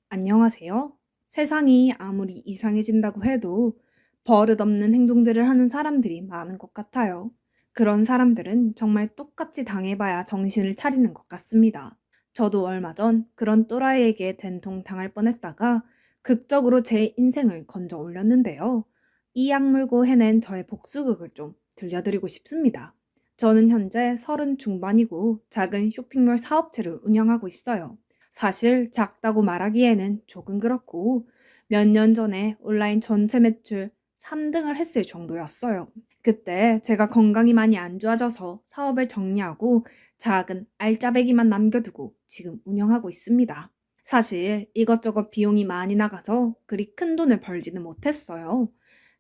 안녕하세요. 세상이 아무리 이상해진다고 해도 버릇없는 행동들을 하는 사람들이 많은 것 같아요. 그런 사람들은 정말 똑같이 당해봐야 정신을 차리는 것 같습니다. 저도 얼마 전 그런 또라이에게 된통 당할 뻔했다가 극적으로 제 인생을 건져 올렸는데요. 이 악물고 해낸 저의 복수극을 좀 들려드리고 싶습니다. 저는 현재 30 중반이고 작은 쇼핑몰 사업체를 운영하고 있어요. 사실 작다고 말하기에는 조금 그렇고 몇 년 전에 온라인 전체 매출 3등을 했을 정도였어요. 그때 제가 건강이 많이 안 좋아져서 사업을 정리하고 작은 알짜배기만 남겨두고 지금 운영하고 있습니다. 사실 이것저것 비용이 많이 나가서 그리 큰 돈을 벌지는 못했어요.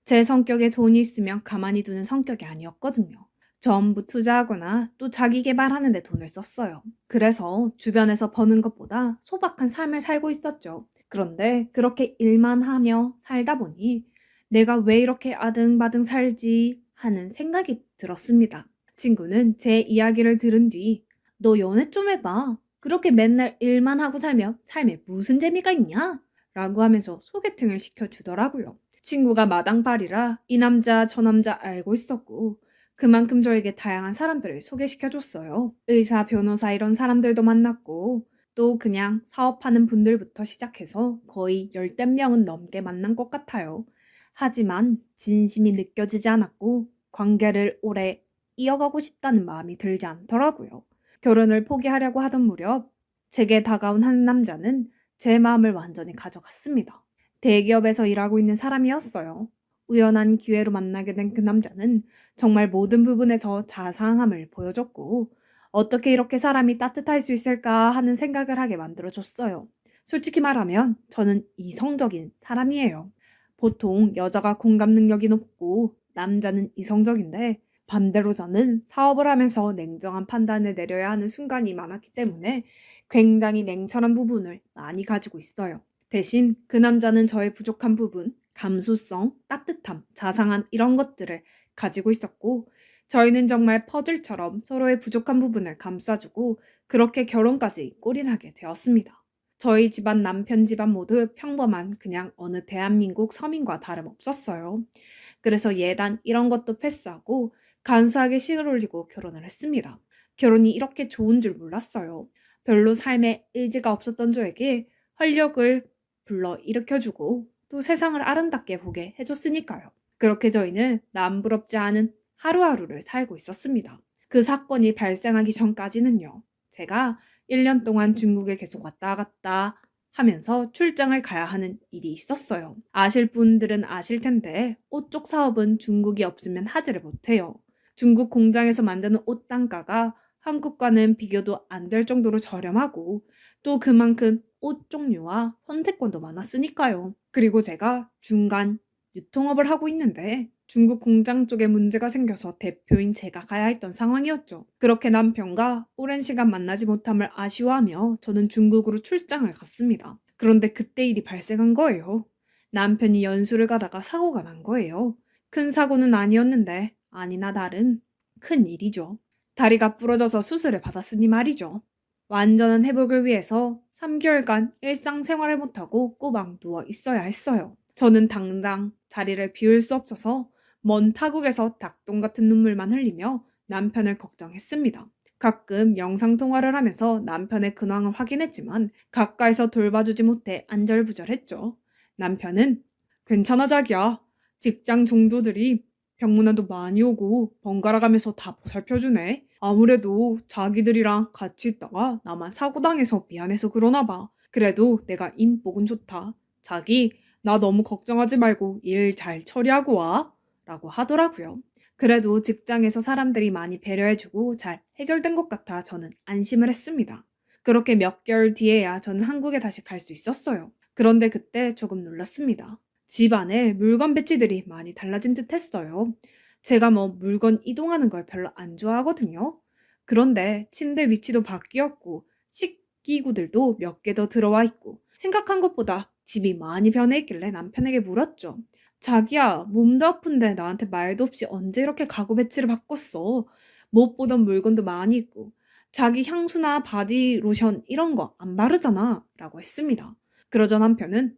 제 성격에 돈이 있으면 가만히 두는 성격이 아니었거든요. 전부 투자하거나 또 자기 개발하는 데 돈을 썼어요. 그래서 주변에서 버는 것보다 소박한 삶을 살고 있었죠. 그런데 그렇게 일만 하며 살다 보니 내가 왜 이렇게 아등바등 살지 하는 생각이 들었습니다. 친구는 제 이야기를 들은 뒤 너 연애 좀 해봐. 그렇게 맨날 일만 하고 살면 삶에 무슨 재미가 있냐? 라고 하면서 소개팅을 시켜주더라고요. 친구가 마당발이라 이 남자 저 남자 알고 있었고 그만큼 저에게 다양한 사람들을 소개시켜줬어요. 의사, 변호사 이런 사람들도 만났고 또 그냥 사업하는 분들부터 시작해서 거의 열댓 명은 넘게 만난 것 같아요. 하지만 진심이 느껴지지 않았고 관계를 오래 이어가고 싶다는 마음이 들지 않더라고요. 결혼을 포기하려고 하던 무렵 제게 다가온 한 남자는 제 마음을 완전히 가져갔습니다. 대기업에서 일하고 있는 사람이었어요. 우연한 기회로 만나게 된 그 남자는 정말 모든 부분에서 자상함을 보여줬고 어떻게 이렇게 사람이 따뜻할 수 있을까 하는 생각을 하게 만들어줬어요. 솔직히 말하면 저는 이성적인 사람이에요. 보통 여자가 공감 능력이 높고 남자는 이성적인데 반대로 저는 사업을 하면서 냉정한 판단을 내려야 하는 순간이 많았기 때문에 굉장히 냉철한 부분을 많이 가지고 있어요. 대신 그 남자는 저의 부족한 부분, 감수성, 따뜻함, 자상함 이런 것들을 가지고 있었고 저희는 정말 퍼즐처럼 서로의 부족한 부분을 감싸주고 그렇게 결혼까지 꼴인하게 되었습니다. 저희 집안 남편 집안 모두 평범한 그냥 어느 대한민국 서민과 다름없었어요. 그래서 예단 이런 것도 패스하고 간소하게 식을 올리고 결혼을 했습니다. 결혼이 이렇게 좋은 줄 몰랐어요. 별로 삶에 의지가 없었던 저에게 활력을 불러 일으켜주고 또 세상을 아름답게 보게 해줬으니까요. 그렇게 저희는 남부럽지 않은 하루하루를 살고 있었습니다. 그 사건이 발생하기 전까지는요. 제가 1년 동안 중국에 계속 왔다 갔다 하면서 출장을 가야 하는 일이 있었어요. 아실 분들은 아실 텐데 옷 쪽 사업은 중국이 없으면 하지를 못해요. 중국 공장에서 만드는 옷 단가가 한국과는 비교도 안 될 정도로 저렴하고 또 그만큼 옷 종류와 선택권도 많았으니까요. 그리고 제가 중간 유통업을 하고 있는데 중국 공장 쪽에 문제가 생겨서 대표인 제가 가야 했던 상황이었죠. 그렇게 남편과 오랜 시간 만나지 못함을 아쉬워하며 저는 중국으로 출장을 갔습니다. 그런데 그때 일이 발생한 거예요. 남편이 연수를 가다가 사고가 난 거예요. 큰 사고는 아니었는데 아니나 다른 큰 일이죠. 다리가 부러져서 수술을 받았으니 말이죠. 완전한 회복을 위해서 3개월간 일상생활을 못하고 꼬박 누워 있어야 했어요. 저는 당장 자리를 비울 수 없어서 먼 타국에서 닭똥 같은 눈물만 흘리며 남편을 걱정했습니다. 가끔 영상통화를 하면서 남편의 근황을 확인했지만 가까이서 돌봐주지 못해 안절부절했죠. 남편은 괜찮아 자기야. 직장 종도들이 병문안도 많이 오고 번갈아 가면서 다 보살펴주네. 아무래도 자기들이랑 같이 있다가 나만 사고당해서 미안해서 그러나 봐. 그래도 내가 인복은 좋다. 자기 나 너무 걱정하지 말고 일 잘 처리하고 와. 라고 하더라고요. 그래도 직장에서 사람들이 많이 배려해주고 잘 해결된 것 같아 저는 안심을 했습니다. 그렇게 몇 개월 뒤에야 저는 한국에 다시 갈 수 있었어요. 그런데 그때 조금 놀랐습니다. 집 안에 물건 배치들이 많이 달라진 듯 했어요. 제가 뭐 물건 이동하는 걸 별로 안 좋아하거든요. 그런데 침대 위치도 바뀌었고 식기구들도 몇 개 더 들어와 있고 생각한 것보다 집이 많이 변해 있길래 남편에게 물었죠. 자기야, 몸도 아픈데 나한테 말도 없이 언제 이렇게 가구 배치를 바꿨어? 못 보던 물건도 많이 있고 자기 향수나 바디 로션 이런 거 안 바르잖아 라고 했습니다. 그러자 남편은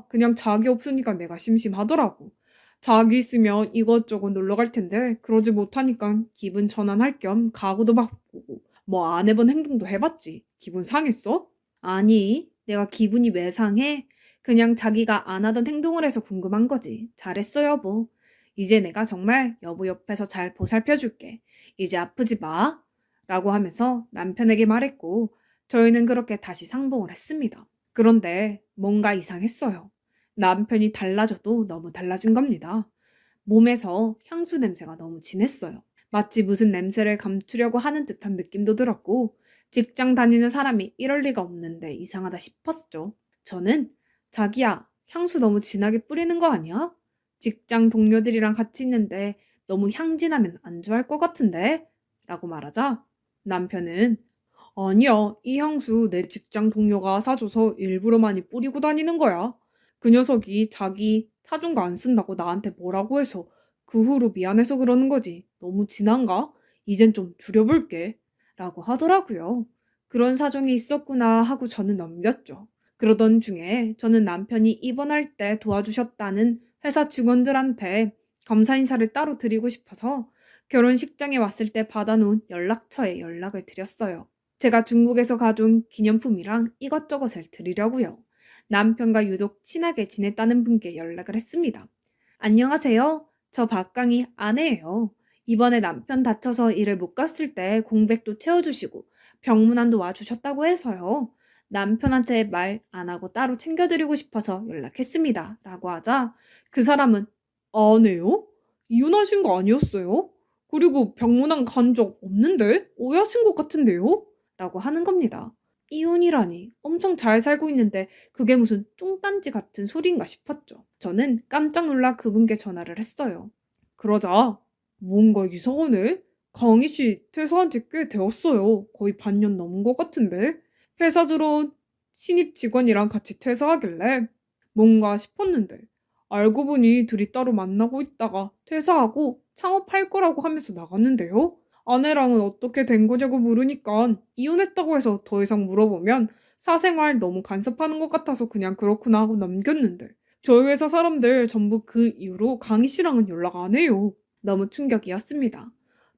그냥 자기 없으니까 내가 심심하더라고. 자기 있으면 이것저것 놀러 갈 텐데 그러지 못하니까 기분 전환할 겸 가구도 바꾸고 뭐 안 해본 행동도 해봤지. 기분 상했어? 아니, 내가 기분이 왜 상해? 그냥 자기가 안 하던 행동을 해서 궁금한 거지. 잘했어, 여보. 이제 내가 정말 여보 옆에서 잘 보살펴 줄게. 이제 아프지 마. 라고 하면서 남편에게 말했고, 저희는 그렇게 다시 상봉을 했습니다. 그런데 뭔가 이상했어요. 남편이 달라져도 너무 달라진 겁니다. 몸에서 향수 냄새가 너무 진했어요. 마치 무슨 냄새를 감추려고 하는 듯한 느낌도 들었고, 직장 다니는 사람이 이럴 리가 없는데 이상하다 싶었죠. 저는 자기야, 향수 너무 진하게 뿌리는 거 아니야? 직장 동료들이랑 같이 있는데 너무 향진하면 안 좋아할 것 같은데? 라고 말하자 남편은 아니야, 이 향수 내 직장 동료가 사줘서 일부러 많이 뿌리고 다니는 거야. 그 녀석이 자기 사준 거 안 쓴다고 나한테 뭐라고 해서 그 후로 미안해서 그러는 거지. 너무 진한가? 이젠 좀 줄여볼게. 라고 하더라고요. 그런 사정이 있었구나 하고 저는 넘겼죠. 그러던 중에 저는 남편이 입원할 때 도와주셨다는 회사 직원들한테 감사 인사를 따로 드리고 싶어서 결혼식장에 왔을 때 받아놓은 연락처에 연락을 드렸어요. 제가 중국에서 가져온 기념품이랑 이것저것을 드리려고요. 남편과 유독 친하게 지냈다는 분께 연락을 했습니다. 안녕하세요. 저 박강희 아내예요. 이번에 남편 다쳐서 일을 못 갔을 때 공백도 채워주시고 병문안도 와주셨다고 해서요. 남편한테 말 안 하고 따로 챙겨드리고 싶어서 연락했습니다. 라고 하자 그 사람은 아내요? 이혼하신 거 아니었어요? 그리고 병문안 간 적 없는데? 오해하신 것 같은데요? 라고 하는 겁니다. 이혼이라니 엄청 잘 살고 있는데 그게 무슨 뚱딴지 같은 소리인가 싶었죠. 저는 깜짝 놀라 그분께 전화를 했어요. 그러자 뭔가 이상하네? 강희 씨 퇴사한 지 꽤 되었어요. 거의 반년 넘은 것 같은데. 회사 들어온 신입 직원이랑 같이 퇴사하길래 뭔가 싶었는데 알고 보니 둘이 따로 만나고 있다가 퇴사하고 창업할 거라고 하면서 나갔는데요. 아내랑은 어떻게 된 거냐고 물으니까 이혼했다고 해서 더 이상 물어보면 사생활 너무 간섭하는 것 같아서 그냥 그렇구나 하고 넘겼는데 저희 회사 사람들 전부 그 이후로 강희 씨랑은 연락 안 해요. 너무 충격이었습니다.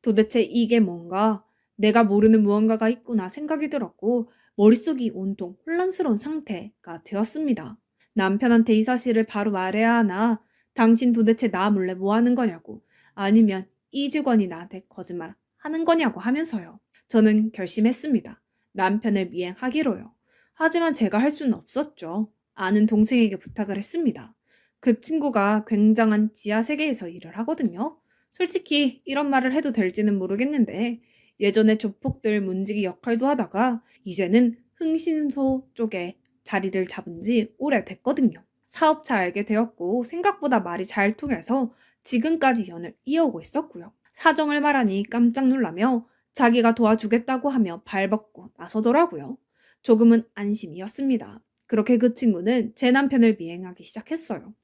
도대체 이게 뭔가 내가 모르는 무언가가 있구나 생각이 들었고 머릿속이 온통 혼란스러운 상태가 되었습니다. 남편한테 이 사실을 바로 말해야 하나? 당신 도대체 나 몰래 뭐 하는 거냐고. 아니면 이 직원이 나한테 거짓말 하는 거냐고 하면서요. 저는 결심했습니다. 남편을 미행하기로요. 하지만 제가 할 수는 없었죠. 아는 동생에게 부탁을 했습니다. 그 친구가 굉장한 지하 세계에서 일을 하거든요. 솔직히 이런 말을 해도 될지는 모르겠는데 예전에 조폭들 문지기 역할도 하다가 이제는 흥신소 쪽에 자리를 잡은 지 오래됐거든요. 사업차 알게 되었고 생각보다 말이 잘 통해서 지금까지 연을 이어오고 있었고요. 사정을 말하니 깜짝 놀라며 자기가 도와주겠다고 하며 발벗고 나서더라고요. 조금은 안심이었습니다. 그렇게 그 친구는 제 남편을 미행하기 시작했어요.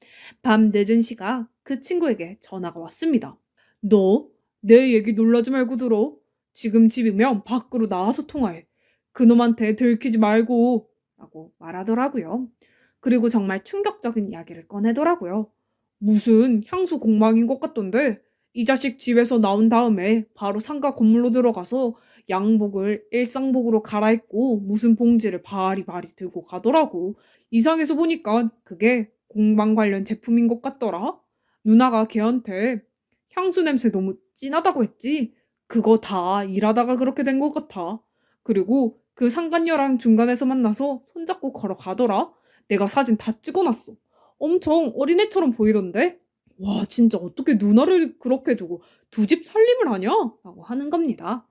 밤 늦은 시각 그 친구에게 전화가 왔습니다. 너 내 얘기 놀라지 말고 들어. 지금 집이면 밖으로 나와서 통화해. 그놈한테 들키지 말고 라고 말하더라고요. 그리고 정말 충격적인 이야기를 꺼내더라고요. 무슨 향수 공방인 것 같던데 이 자식 집에서 나온 다음에 바로 상가 건물로 들어가서 양복을 일상복으로 갈아입고 무슨 봉지를 바리바리 들고 가더라고. 이상해서 보니까 그게 공방 관련 제품인 것 같더라. 누나가 걔한테 향수 냄새 너무 진하다고 했지. 그거 다 일하다가 그렇게 된 것 같아. 그리고 그 상간녀랑 중간에서 만나서 손잡고 걸어가더라. 내가 사진 다 찍어놨어. 엄청 어린애처럼 보이던데? 와, 진짜 어떻게 누나를 그렇게 두고 두 집 살림을 하냐? 라고 하는 겁니다.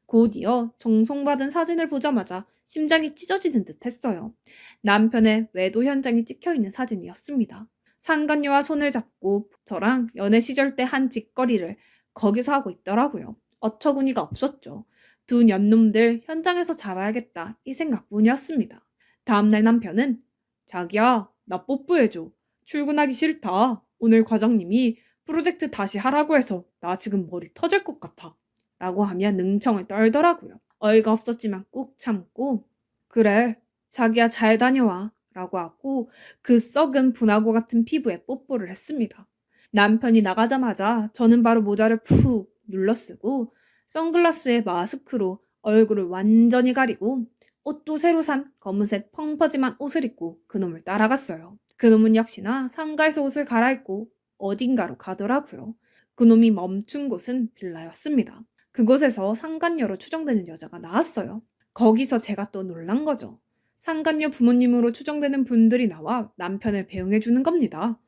곧이어 정송받은 사진을 보자마자 심장이 찢어지는 듯 했어요. 남편의 외도 현장이 찍혀있는 사진이었습니다. 상간녀와 손을 잡고 저랑 연애 시절 때 한 짓거리를 거기서 하고 있더라고요. 어처구니가 없었죠. 두 년놈들 현장에서 잡아야겠다 이 생각뿐이었습니다. 다음날 남편은 자기야 나 뽀뽀해줘. 출근하기 싫다. 오늘 과장님이 프로젝트 다시 하라고 해서 나 지금 머리 터질 것 같아. 라고 하며 능청을 떨더라고요. 어이가 없었지만 꾹 참고 그래 자기야 잘 다녀와 라고 하고 그 썩은 분화구 같은 피부에 뽀뽀를 했습니다. 남편이 나가자마자 저는 바로 모자를 푹 눌러쓰고 선글라스에 마스크로 얼굴을 완전히 가리고 옷도 새로 산 검은색 펑퍼짐한 옷을 입고 그놈을 따라갔어요. 그놈은 역시나 상가에서 옷을 갈아입고 어딘가로 가더라고요. 그놈이 멈춘 곳은 빌라였습니다. 그곳에서 상간녀로 추정되는 여자가 나왔어요. 거기서 제가 또 놀란 거죠. 상간녀 부모님으로 추정되는 분들이 나와 남편을 배웅해 주는 겁니다.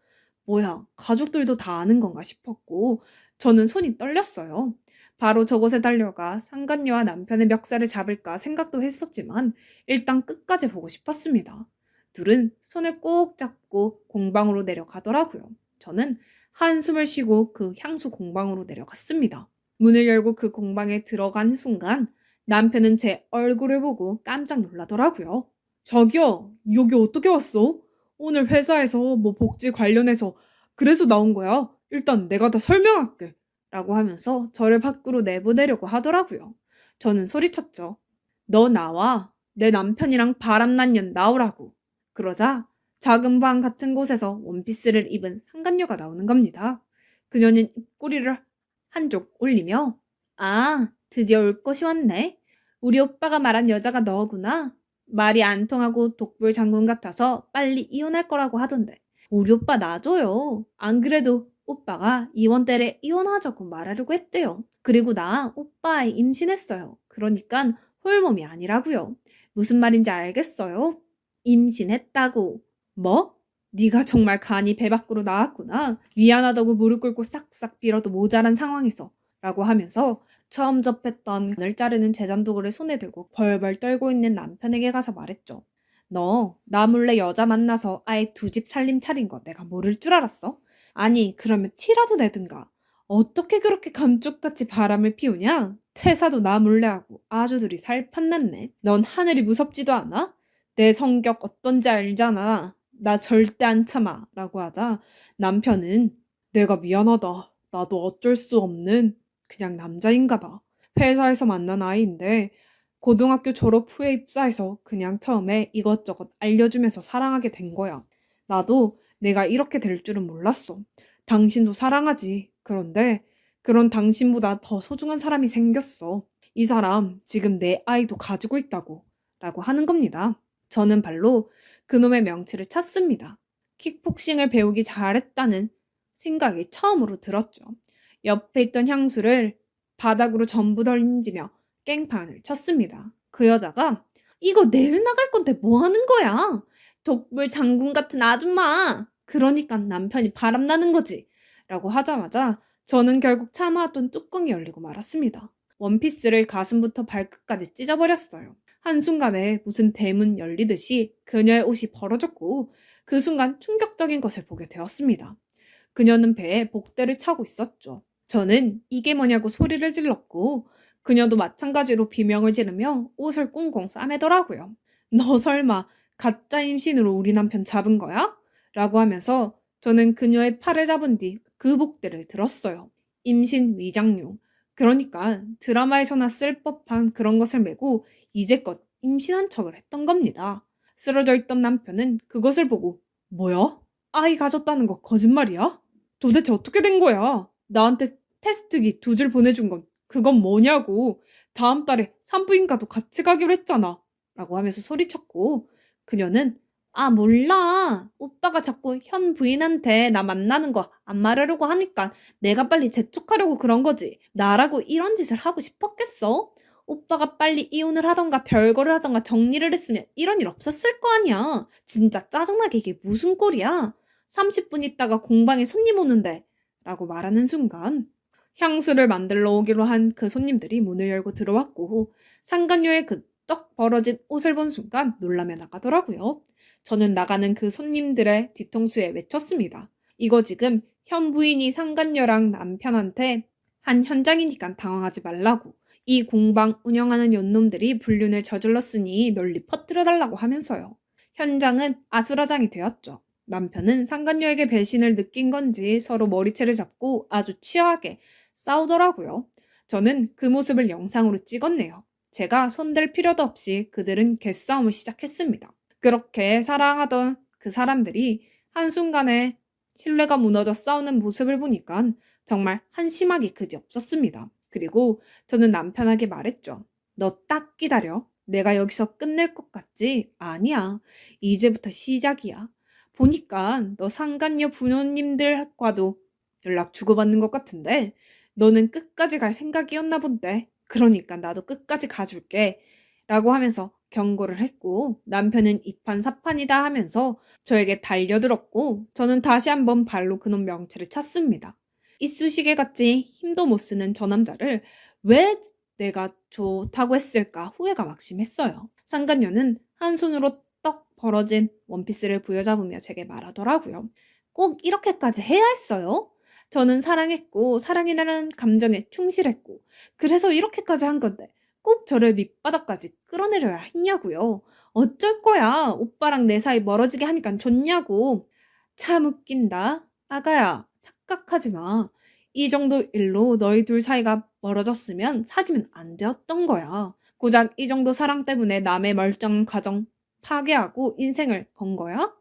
뭐야, 가족들도 다 아는 건가 싶었고 저는 손이 떨렸어요. 바로 저곳에 달려가 상간녀와 남편의 멱살을 잡을까 생각도 했었지만 일단 끝까지 보고 싶었습니다. 둘은 손을 꼭 잡고 공방으로 내려가더라고요. 저는 한숨을 쉬고 그 향수 공방으로 내려갔습니다. 문을 열고 그 공방에 들어간 순간 남편은 제 얼굴을 보고 깜짝 놀라더라고요. 자기야, 여기 어떻게 왔어? 오늘 회사에서 뭐 복지 관련해서 그래서 나온 거야. 일단 내가 다 설명할게. 라고 하면서 저를 밖으로 내보내려고 하더라고요. 저는 소리쳤죠. 너 나와. 내 남편이랑 바람난 년 나오라고. 그러자 작은 방 같은 곳에서 원피스를 입은 상간녀가 나오는 겁니다. 그녀는 입꼬리를 한쪽 올리며 아, 드디어 올 것이 왔네. 우리 오빠가 말한 여자가 너구나. 말이 안 통하고 독불 장군 같아서 빨리 이혼할 거라고 하던데. 우리 오빠 놔줘요. 안 그래도 오빠가 이혼 때래 이혼하자고 말하려고 했대요. 그리고 나 오빠 임신했어요. 그러니까 홀몸이 아니라고요. 무슨 말인지 알겠어요? 임신했다고. 뭐? 네가 정말 간이 배 밖으로 나왔구나. 미안하다고 무릎 꿇고 싹싹 빌어도 모자란 상황에서 라고 하면서 처음 접했던 간을 자르는 제잔도구를 손에 들고 벌벌 떨고 있는 남편에게 가서 말했죠. 너 나 몰래 여자 만나서 아예 두 집 살림 차린 거 내가 모를 줄 알았어? 아니 그러면 티라도 내든가. 어떻게 그렇게 감쪽같이 바람을 피우냐? 퇴사도 나 몰래 하고 아주 둘이 살판났네. 넌 하늘이 무섭지도 않아? 내 성격 어떤지 알잖아. 나 절대 안 참아 라고 하자 남편은 내가 미안하다. 나도 어쩔 수 없는 그냥 남자인가 봐. 회사에서 만난 아이인데 고등학교 졸업 후에 입사해서 그냥 처음에 이것저것 알려주면서 사랑하게 된 거야. 나도 내가 이렇게 될 줄은 몰랐어. 당신도 사랑하지. 그런데 그런 당신보다 더 소중한 사람이 생겼어. 이 사람 지금 내 아이도 가지고 있다고 라고 하는 겁니다. 저는 발로 그놈의 명치를 찼습니다. 킥복싱을 배우기 잘했다는 생각이 처음으로 들었죠. 옆에 있던 향수를 바닥으로 전부 던지며 깽판을 쳤습니다. 그 여자가 이거 내일 나갈 건데 뭐 하는 거야? 독불 장군 같은 아줌마. 그러니까 남편이 바람나는 거지. 라고 하자마자 저는 결국 참아왔던 뚜껑이 열리고 말았습니다. 원피스를 가슴부터 발끝까지 찢어버렸어요. 한순간에 무슨 대문 열리듯이 그녀의 옷이 벌어졌고 그 순간 충격적인 것을 보게 되었습니다. 그녀는 배에 복대를 차고 있었죠. 저는 이게 뭐냐고 소리를 질렀고 그녀도 마찬가지로 비명을 지르며 옷을 꽁꽁 싸매더라고요. 너 설마 가짜 임신으로 우리 남편 잡은 거야? 라고 하면서 저는 그녀의 팔을 잡은 뒤 그 복대를 들었어요. 임신 위장용. 그러니까 드라마에서나 쓸 법한 그런 것을 메고 이제껏 임신한 척을 했던 겁니다. 쓰러져 있던 남편은 그것을 보고 뭐야? 아이 가졌다는 거 거짓말이야? 도대체 어떻게 된 거야? 나한테 테스트기 두 줄 보내준 건 그건 뭐냐고. 다음 달에 산부인과도 같이 가기로 했잖아. 라고 하면서 소리쳤고 그녀는 아 몰라. 오빠가 자꾸 현 부인한테 나 만나는 거 안 말하려고 하니까 내가 빨리 재촉하려고 그런 거지. 나라고 이런 짓을 하고 싶었겠어? 오빠가 빨리 이혼을 하던가 별거를 하던가 정리를 했으면 이런 일 없었을 거 아니야. 진짜 짜증나게 이게 무슨 꼴이야. 30분 있다가 공방에 손님 오는데 라고 말하는 순간 향수를 만들러 오기로 한 그 손님들이 문을 열고 들어왔고 상간녀의 그 떡 벌어진 옷을 본 순간 놀라며 나가더라고요. 저는 나가는 그 손님들의 뒤통수에 외쳤습니다. 이거 지금 현 부인이 상간녀랑 남편한테 한 현장이니까 당황하지 말라고. 이 공방 운영하는 연놈들이 불륜을 저질렀으니 널리 퍼뜨려달라고 하면서요. 현장은 아수라장이 되었죠. 남편은 상간녀에게 배신을 느낀 건지 서로 머리채를 잡고 아주 치열하게 싸우더라고요. 저는 그 모습을 영상으로 찍었네요. 제가 손댈 필요도 없이 그들은 개싸움을 시작했습니다. 그렇게 사랑하던 그 사람들이 한순간에 신뢰가 무너져 싸우는 모습을 보니까 정말 한심하기 그지없었습니다. 그리고 저는 남편에게 말했죠. 너 딱 기다려. 내가 여기서 끝낼 것 같지? 아니야. 이제부터 시작이야. 보니까 너 상간녀 부모님들과도 연락 주고받는 것 같은데 너는 끝까지 갈 생각이었나 본데. 그러니까 나도 끝까지 가줄게. 라고 하면서 경고를 했고 남편은 이판사판이다 하면서 저에게 달려들었고 저는 다시 한번 발로 그놈 명치를 찼습니다. 이쑤시개 같이 힘도 못 쓰는 저 남자를 왜 내가 좋다고 했을까 후회가 막심했어요. 상간녀는 한 손으로 떡 벌어진 원피스를 부여잡으며 제게 말하더라고요. 꼭 이렇게까지 해야 했어요? 저는 사랑했고 사랑이라는 감정에 충실했고 그래서 이렇게까지 한 건데 꼭 저를 밑바닥까지 끌어내려야 했냐고요. 어쩔 거야. 오빠랑 내 사이 멀어지게 하니까 좋냐고. 참 웃긴다. 아가야, 착각하지 마. 이 정도 일로 너희 둘 사이가 멀어졌으면 사귀면 안 되었던 거야. 고작 이 정도 사랑 때문에 남의 멀쩡한 가정 파괴하고 인생을 건 거야?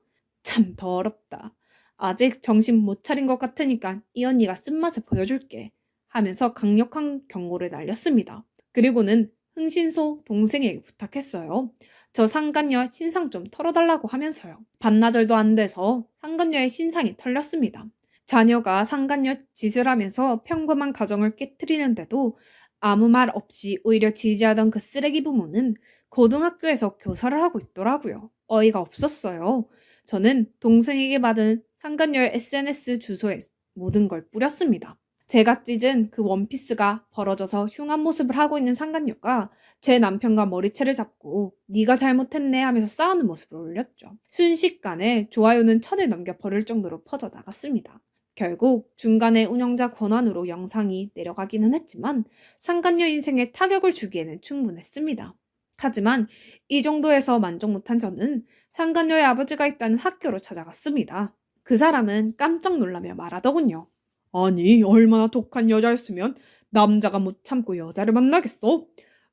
참 더럽다. 아직 정신 못 차린 것 같으니까 이 언니가 쓴맛을 보여줄게. 하면서 강력한 경고를 날렸습니다. 그리고는 흥신소 동생에게 부탁했어요. 저 상간녀 신상 좀 털어달라고 하면서요. 반나절도 안 돼서 상간녀의 신상이 털렸습니다. 자녀가 상간녀 짓을 하면서 평범한 가정을 깨뜨리는데도 아무 말 없이 오히려 지지하던 그 쓰레기 부모는 고등학교에서 교사를 하고 있더라고요. 어이가 없었어요. 저는 동생에게 받은 상간녀의 SNS 주소에 모든 걸 뿌렸습니다. 제가 찢은 그 원피스가 벌어져서 흉한 모습을 하고 있는 상간녀가 제 남편과 머리채를 잡고 네가 잘못했네 하면서 싸우는 모습을 올렸죠. 순식간에 좋아요는 천을 넘겨 버릴 정도로 퍼져 나갔습니다. 결국 중간에 운영자 권한으로 영상이 내려가기는 했지만 상간녀 인생에 타격을 주기에는 충분했습니다. 하지만 이 정도에서 만족 못한 저는 상간녀의 아버지가 있다는 학교로 찾아갔습니다. 그 사람은 깜짝 놀라며 말하더군요. 아니, 얼마나 독한 여자였으면 남자가 못 참고 여자를 만나겠어?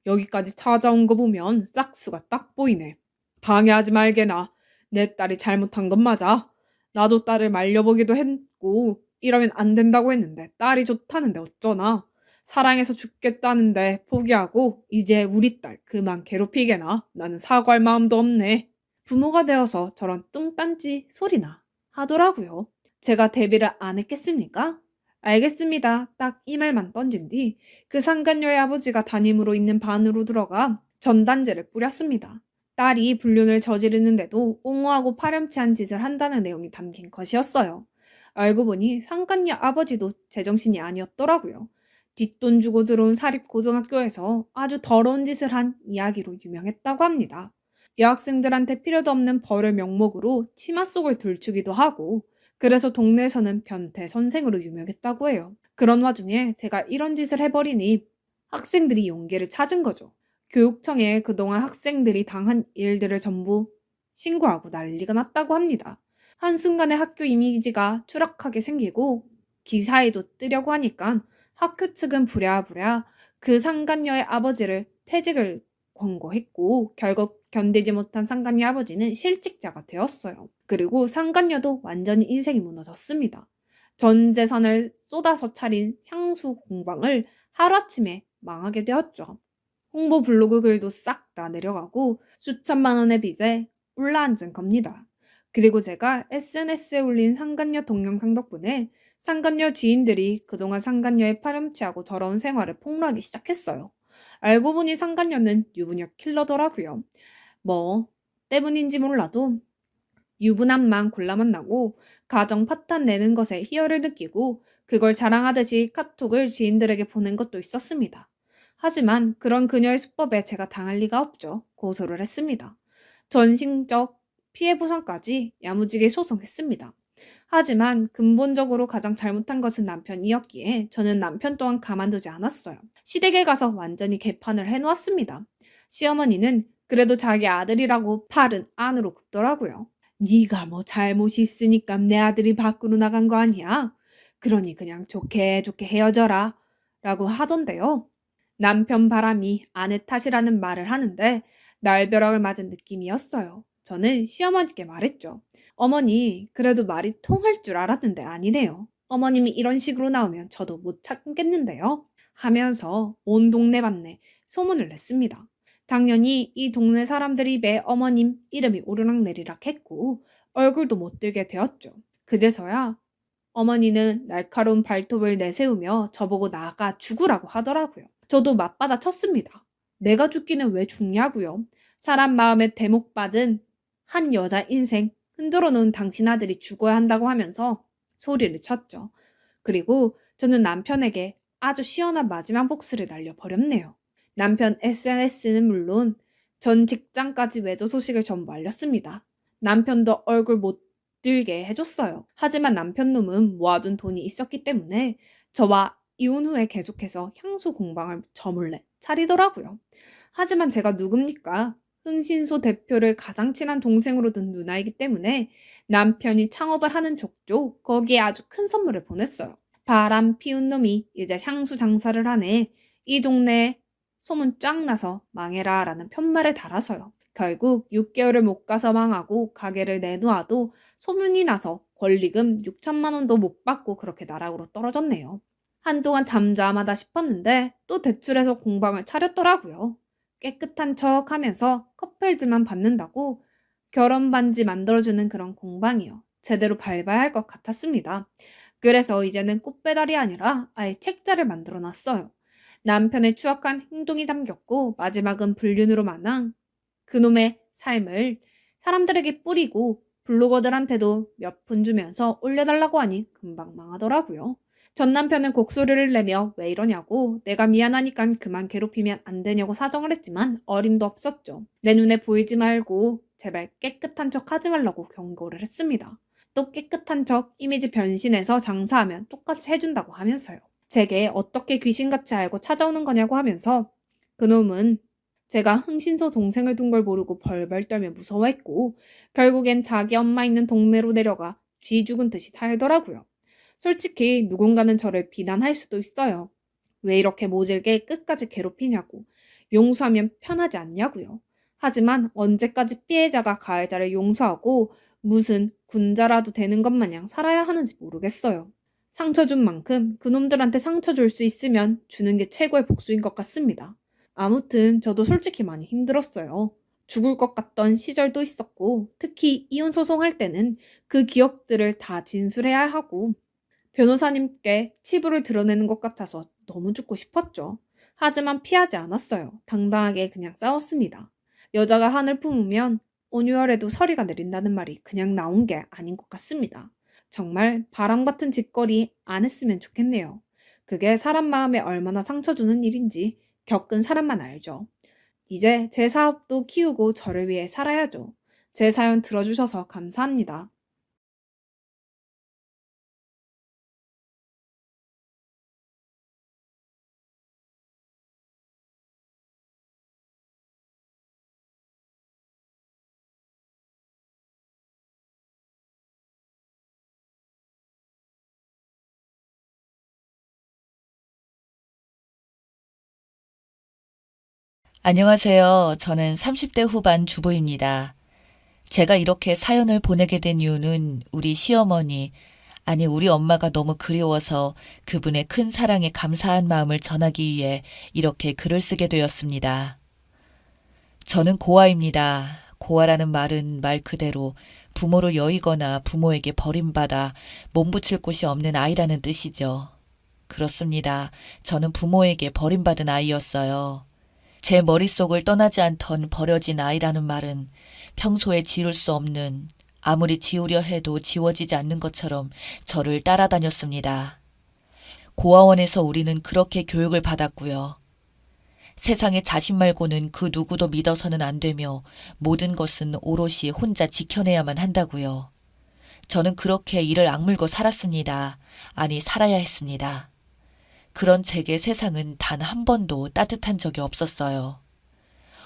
여기까지 찾아온 거 보면 싹수가 딱 보이네. 방해하지 말게나. 내 딸이 잘못한 건 맞아. 나도 딸을 말려보기도 했고 이러면 안 된다고 했는데 딸이 좋다는데 어쩌나. 사랑해서 죽겠다는데 포기하고 이제 우리 딸 그만 괴롭히게나. 나는 사과할 마음도 없네. 부모가 되어서 저런 뚱딴지 소리나 하더라고요. 제가 대비를 안 했겠습니까? 알겠습니다. 딱 이 말만 던진 뒤 그 상간녀의 아버지가 담임으로 있는 반으로 들어가 전단지를 뿌렸습니다. 딸이 불륜을 저지르는데도 옹호하고 파렴치한 짓을 한다는 내용이 담긴 것이었어요. 알고 보니 상간녀 아버지도 제정신이 아니었더라고요. 뒷돈 주고 들어온 사립고등학교에서 아주 더러운 짓을 한 이야기로 유명했다고 합니다. 여학생들한테 필요도 없는 벌을 명목으로 치마 속을 들추기도 하고 그래서 동네에서는 변태 선생으로 유명했다고 해요. 그런 와중에 제가 이런 짓을 해버리니 학생들이 용기를 찾은 거죠. 교육청에 그동안 학생들이 당한 일들을 전부 신고하고 난리가 났다고 합니다. 한순간에 학교 이미지가 추락하게 생기고 기사에도 뜨려고 하니까 학교 측은 부랴부랴 그 상간녀의 아버지를 퇴직을 권고했고 결국 견디지 못한 상간녀 아버지는 실직자가 되었어요. 그리고 상간녀도 완전히 인생이 무너졌습니다. 전 재산을 쏟아서 차린 향수 공방을 하루아침에 망하게 되었죠. 홍보 블로그 글도 싹 다 내려가고 수천만 원의 빚에 올라앉은 겁니다. 그리고 제가 SNS에 올린 상간녀 동영상 덕분에 상간녀 지인들이 그동안 상간녀의 파렴치하고 더러운 생활을 폭로하기 시작했어요. 알고 보니 상간녀는 유부녀 킬러더라고요. 뭐 때문인지 몰라도 유부남만 골라 만나고 가정 파탄 내는 것에 희열을 느끼고 그걸 자랑하듯이 카톡을 지인들에게 보낸 것도 있었습니다. 하지만 그런 그녀의 수법에 제가 당할 리가 없죠. 고소를 했습니다. 전신적 피해 보상까지 야무지게 소송했습니다. 하지만 근본적으로 가장 잘못한 것은 남편이었기에 저는 남편 또한 가만두지 않았어요. 시댁에 가서 완전히 개판을 해놓았습니다. 시어머니는 그래도 자기 아들이라고 팔은 안으로 굽더라고요. 네가 뭐 잘못이 있으니까 내 아들이 밖으로 나간 거 아니야? 그러니 그냥 좋게 좋게 헤어져라 라고 하던데요. 남편 바람이 아내 탓이라는 말을 하는데 날벼락을 맞은 느낌이었어요. 저는 시어머니께 말했죠. 어머니, 그래도 말이 통할 줄 알았는데 아니네요. 어머님이 이런 식으로 나오면 저도 못 참겠는데요. 하면서 온 동네방네 소문을 냈습니다. 당연히 이 동네 사람들 입에 어머님 이름이 오르락내리락 했고 얼굴도 못 들게 되었죠. 그제서야 어머니는 날카로운 발톱을 내세우며 저보고 나가 죽으라고 하더라고요. 저도 맞받아 쳤습니다. 내가 죽기는 왜 죽냐고요. 사람 마음에 대목받은 한 여자 인생 흔들어 놓은 당신 아들이 죽어야 한다고 하면서 소리를 쳤죠. 그리고 저는 남편에게 아주 시원한 마지막 복수를 날려버렸네요. 남편 SNS는 물론 전 직장까지 외도 소식을 전부 알렸습니다. 남편도 얼굴 못 들게 해줬어요. 하지만 남편 놈은 모아둔 돈이 있었기 때문에 저와 이혼 후에 계속해서 향수 공방을 저 몰래 차리더라고요. 하지만 제가 누굽니까? 흥신소 대표를 가장 친한 동생으로 둔 누나이기 때문에 남편이 창업을 하는 족족 거기에 아주 큰 선물을 보냈어요. 바람 피운 놈이 이제 향수 장사를 하네. 이 동네에 소문 쫙 나서 망해라 라는 편말을 달아서요. 결국 6개월을 못 가서 망하고 가게를 내놓아도 소문이 나서 권리금 6천만 원도 못 받고 그렇게 나락으로 떨어졌네요. 한동안 잠잠하다 싶었는데 또 대출해서 공방을 차렸더라고요. 깨끗한 척 하면서 커플들만 받는다고 결혼 반지 만들어주는 그런 공방이요. 제대로 밟아야 할 것 같았습니다. 그래서 이제는 꽃배달이 아니라 아예 책자를 만들어 놨어요. 남편의 추악한 행동이 담겼고 마지막은 불륜으로 마냥 그놈의 삶을 사람들에게 뿌리고 블로거들한테도 몇 푼 주면서 올려달라고 하니 금방 망하더라고요. 전 남편은 곡소리를 내며 왜 이러냐고 내가 미안하니까 그만 괴롭히면 안 되냐고 사정을 했지만 어림도 없었죠. 내 눈에 보이지 말고 제발 깨끗한 척 하지 말라고 경고를 했습니다. 또 깨끗한 척 이미지 변신해서 장사하면 똑같이 해준다고 하면서요. 제게 어떻게 귀신같이 알고 찾아오는 거냐고 하면서 그놈은 제가 흥신소 동생을 둔 걸 모르고 벌벌 떨며 무서워했고 결국엔 자기 엄마 있는 동네로 내려가 쥐 죽은 듯이 살더라고요. 솔직히 누군가는 저를 비난할 수도 있어요. 왜 이렇게 모질게 끝까지 괴롭히냐고, 용서하면 편하지 않냐고요. 하지만 언제까지 피해자가 가해자를 용서하고 무슨 군자라도 되는 것 마냥 살아야 하는지 모르겠어요. 상처 준 만큼 그놈들한테 상처 줄 수 있으면 주는 게 최고의 복수인 것 같습니다. 아무튼 저도 솔직히 많이 힘들었어요. 죽을 것 같던 시절도 있었고 특히 이혼 소송할 때는 그 기억들을 다 진술해야 하고 변호사님께 치부를 드러내는 것 같아서 너무 죽고 싶었죠. 하지만 피하지 않았어요. 당당하게 그냥 싸웠습니다. 여자가 한을 품으면 온유월에도 서리가 내린다는 말이 그냥 나온 게 아닌 것 같습니다. 정말 바람 같은 짓거리 안 했으면 좋겠네요. 그게 사람 마음에 얼마나 상처 주는 일인지 겪은 사람만 알죠. 이제 제 사업도 키우고 저를 위해 살아야죠. 제 사연 들어주셔서 감사합니다. 안녕하세요. 저는 30대 후반 주부입니다. 제가 이렇게 사연을 보내게 된 이유는 우리 시어머니, 아니 우리 엄마가 너무 그리워서 그분의 큰 사랑에 감사한 마음을 전하기 위해 이렇게 글을 쓰게 되었습니다. 저는 고아입니다. 고아라는 말은 말 그대로 부모를 여의거나 부모에게 버림받아 몸붙일 곳이 없는 아이라는 뜻이죠. 그렇습니다. 저는 부모에게 버림받은 아이였어요. 제 머릿속을 떠나지 않던 버려진 아이라는 말은 평소에 지울 수 없는, 아무리 지우려 해도 지워지지 않는 것처럼 저를 따라다녔습니다. 고아원에서 우리는 그렇게 교육을 받았고요. 세상에 자신 말고는 그 누구도 믿어서는 안 되며 모든 것은 오롯이 혼자 지켜내야만 한다고요. 저는 그렇게 이를 악물고 살았습니다. 아니, 살아야 했습니다. 그런 제게 세상은 단 한 번도 따뜻한 적이 없었어요.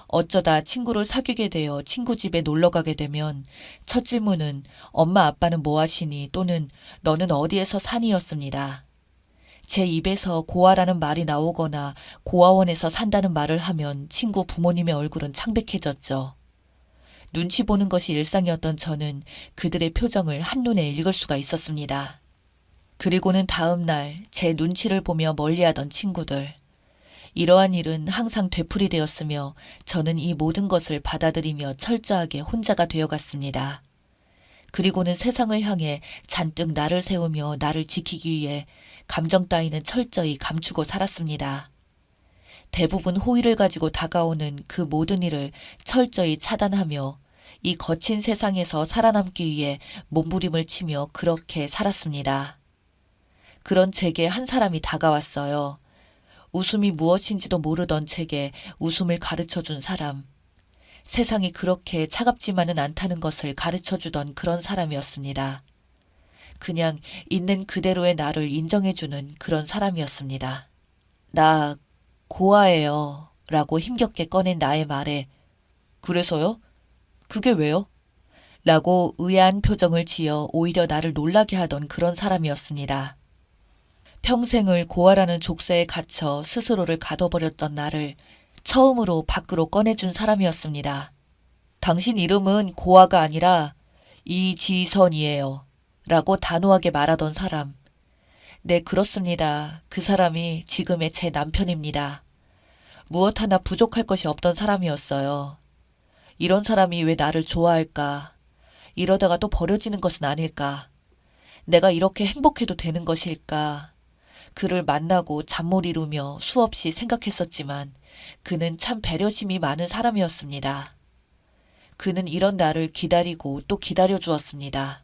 어쩌다 친구를 사귀게 되어 친구 집에 놀러 가게 되면 첫 질문은 엄마 아빠는 뭐 하시니 또는 너는 어디에서 사니였습니다. 제 입에서 고아라는 말이 나오거나 고아원에서 산다는 말을 하면 친구 부모님의 얼굴은 창백해졌죠. 눈치 보는 것이 일상이었던 저는 그들의 표정을 한눈에 읽을 수가 있었습니다. 그리고는 다음 날 제 눈치를 보며 멀리하던 친구들. 이러한 일은 항상 되풀이되었으며 저는 이 모든 것을 받아들이며 철저하게 혼자가 되어갔습니다. 그리고는 세상을 향해 잔뜩 나를 세우며 나를 지키기 위해 감정 따위는 철저히 감추고 살았습니다. 대부분 호의를 가지고 다가오는 그 모든 일을 철저히 차단하며 이 거친 세상에서 살아남기 위해 몸부림을 치며 그렇게 살았습니다. 그런 제게 한 사람이 다가왔어요. 웃음이 무엇인지도 모르던 제게 웃음을 가르쳐준 사람. 세상이 그렇게 차갑지만은 않다는 것을 가르쳐주던 그런 사람이었습니다. 그냥 있는 그대로의 나를 인정해주는 그런 사람이었습니다. 나 고아예요. 라고 힘겹게 꺼낸 나의 말에 그래서요? 그게 왜요? 라고 의아한 표정을 지어 오히려 나를 놀라게 하던 그런 사람이었습니다. 평생을 고아라는 족쇄에 갇혀 스스로를 가둬버렸던 나를 처음으로 밖으로 꺼내준 사람이었습니다. 당신 이름은 고아가 아니라 이지선이에요. 라고 단호하게 말하던 사람. 네, 그렇습니다. 그 사람이 지금의 제 남편입니다. 무엇 하나 부족할 것이 없던 사람이었어요. 이런 사람이 왜 나를 좋아할까? 이러다가 또 버려지는 것은 아닐까? 내가 이렇게 행복해도 되는 것일까? 그를 만나고 잠 못 이루며 수없이 생각했었지만 그는 참 배려심이 많은 사람이었습니다. 그는 이런 나를 기다리고 또 기다려 주었습니다.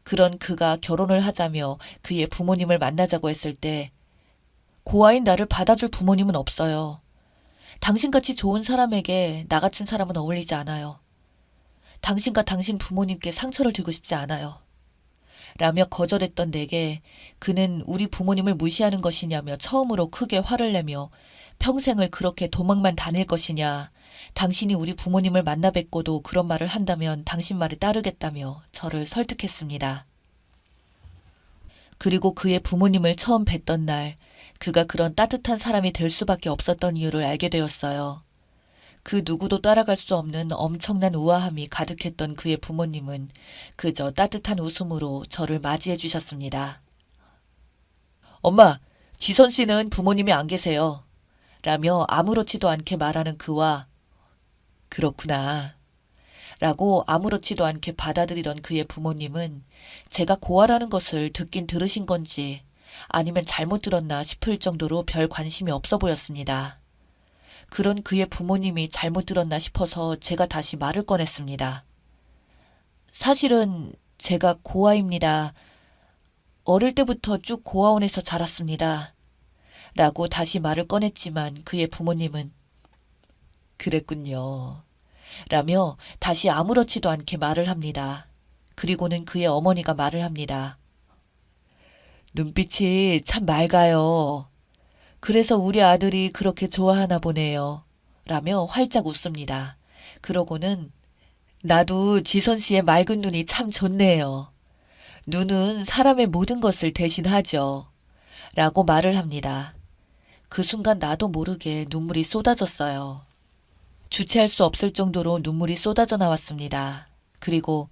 그런 그가 결혼을 하자며 그의 부모님을 만나자고 했을 때 고아인 나를 받아줄 부모님은 없어요. 당신같이 좋은 사람에게 나 같은 사람은 어울리지 않아요. 당신과 당신 부모님께 상처를 주고 싶지 않아요. 라며 거절했던 내게 그는 우리 부모님을 무시하는 것이냐며 처음으로 크게 화를 내며 평생을 그렇게 도망만 다닐 것이냐, 당신이 우리 부모님을 만나 뵙고도 그런 말을 한다면 당신 말을 따르겠다며 저를 설득했습니다. 그리고 그의 부모님을 처음 뵀던 날 그가 그런 따뜻한 사람이 될 수밖에 없었던 이유를 알게 되었어요. 그 누구도 따라갈 수 없는 엄청난 우아함이 가득했던 그의 부모님은 그저 따뜻한 웃음으로 저를 맞이해 주셨습니다. 엄마, 지선 씨는 부모님이 안 계세요. 라며 아무렇지도 않게 말하는 그와 그렇구나. 라고 아무렇지도 않게 받아들이던 그의 부모님은 제가 고아라는 것을 듣긴 들으신 건지 아니면 잘못 들었나 싶을 정도로 별 관심이 없어 보였습니다. 그런 그의 부모님이 잘못 들었나 싶어서 제가 다시 말을 꺼냈습니다. 사실은 제가 고아입니다. 어릴 때부터 쭉 고아원에서 자랐습니다. 라고 다시 말을 꺼냈지만 그의 부모님은 그랬군요. 라며 다시 아무렇지도 않게 말을 합니다. 그리고는 그의 어머니가 말을 합니다. 눈빛이 참 맑아요. 그래서 우리 아들이 그렇게 좋아하나 보네요. 라며 활짝 웃습니다. 그러고는 나도 지선 씨의 맑은 눈이 참 좋네요. 눈은 사람의 모든 것을 대신하죠. 라고 말을 합니다. 그 순간 나도 모르게 눈물이 쏟아졌어요. 주체할 수 없을 정도로 눈물이 쏟아져 나왔습니다. 그리고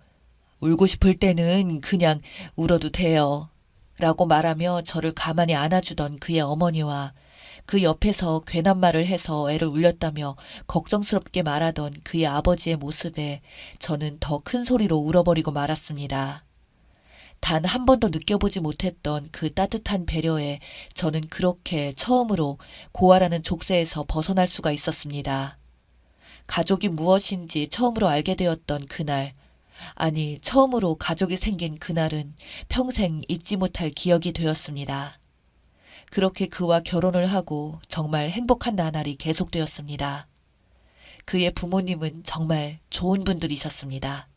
울고 싶을 때는 그냥 울어도 돼요. 라고 말하며 저를 가만히 안아주던 그의 어머니와 그 옆에서 괜한 말을 해서 애를 울렸다며 걱정스럽게 말하던 그의 아버지의 모습에 저는 더 큰 소리로 울어버리고 말았습니다. 단 한 번도 느껴보지 못했던 그 따뜻한 배려에 저는 그렇게 처음으로 고아라는 족쇄에서 벗어날 수가 있었습니다. 가족이 무엇인지 처음으로 알게 되었던 그날, 아니 처음으로 가족이 생긴 그날은 평생 잊지 못할 기억이 되었습니다. 그렇게 그와 결혼을 하고 정말 행복한 나날이 계속되었습니다. 그의 부모님은 정말 좋은 분들이셨습니다.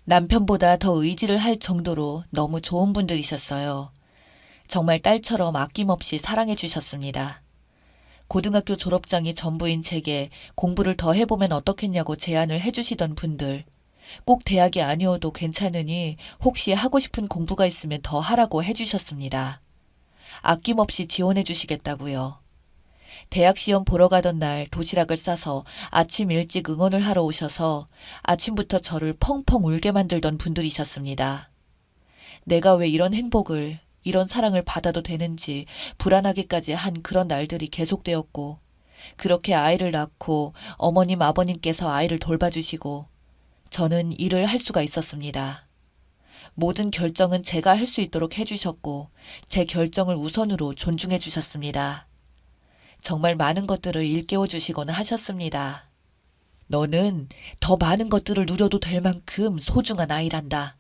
남편보다 더 의지를 할 정도로 너무 좋은 분들이셨어요. 정말 딸처럼 아낌없이 사랑해 주셨습니다. 고등학교 졸업장이 전부인 제게 공부를 더 해보면 어떻겠냐고 제안을 해주시던 분들, 꼭 대학이 아니어도 괜찮으니 혹시 하고 싶은 공부가 있으면 더 하라고 해주셨습니다. 아낌없이 지원해 주시겠다고요. 대학 시험 보러 가던 날 도시락을 싸서 아침 일찍 응원을 하러 오셔서 아침부터 저를 펑펑 울게 만들던 분들이셨습니다. 내가 왜 이런 행복을, 이런 사랑을 받아도 되는지 불안하기까지 한 그런 날들이 계속되었고, 그렇게 아이를 낳고 어머님, 아버님께서 아이를 돌봐주시고, 저는 일을 할 수가 있었습니다. 모든 결정은 제가 할 수 있도록 해주셨고, 제 결정을 우선으로 존중해 주셨습니다. 정말 많은 것들을 일깨워 주시거나 하셨습니다. 너는 더 많은 것들을 누려도 될 만큼 소중한 아이란다.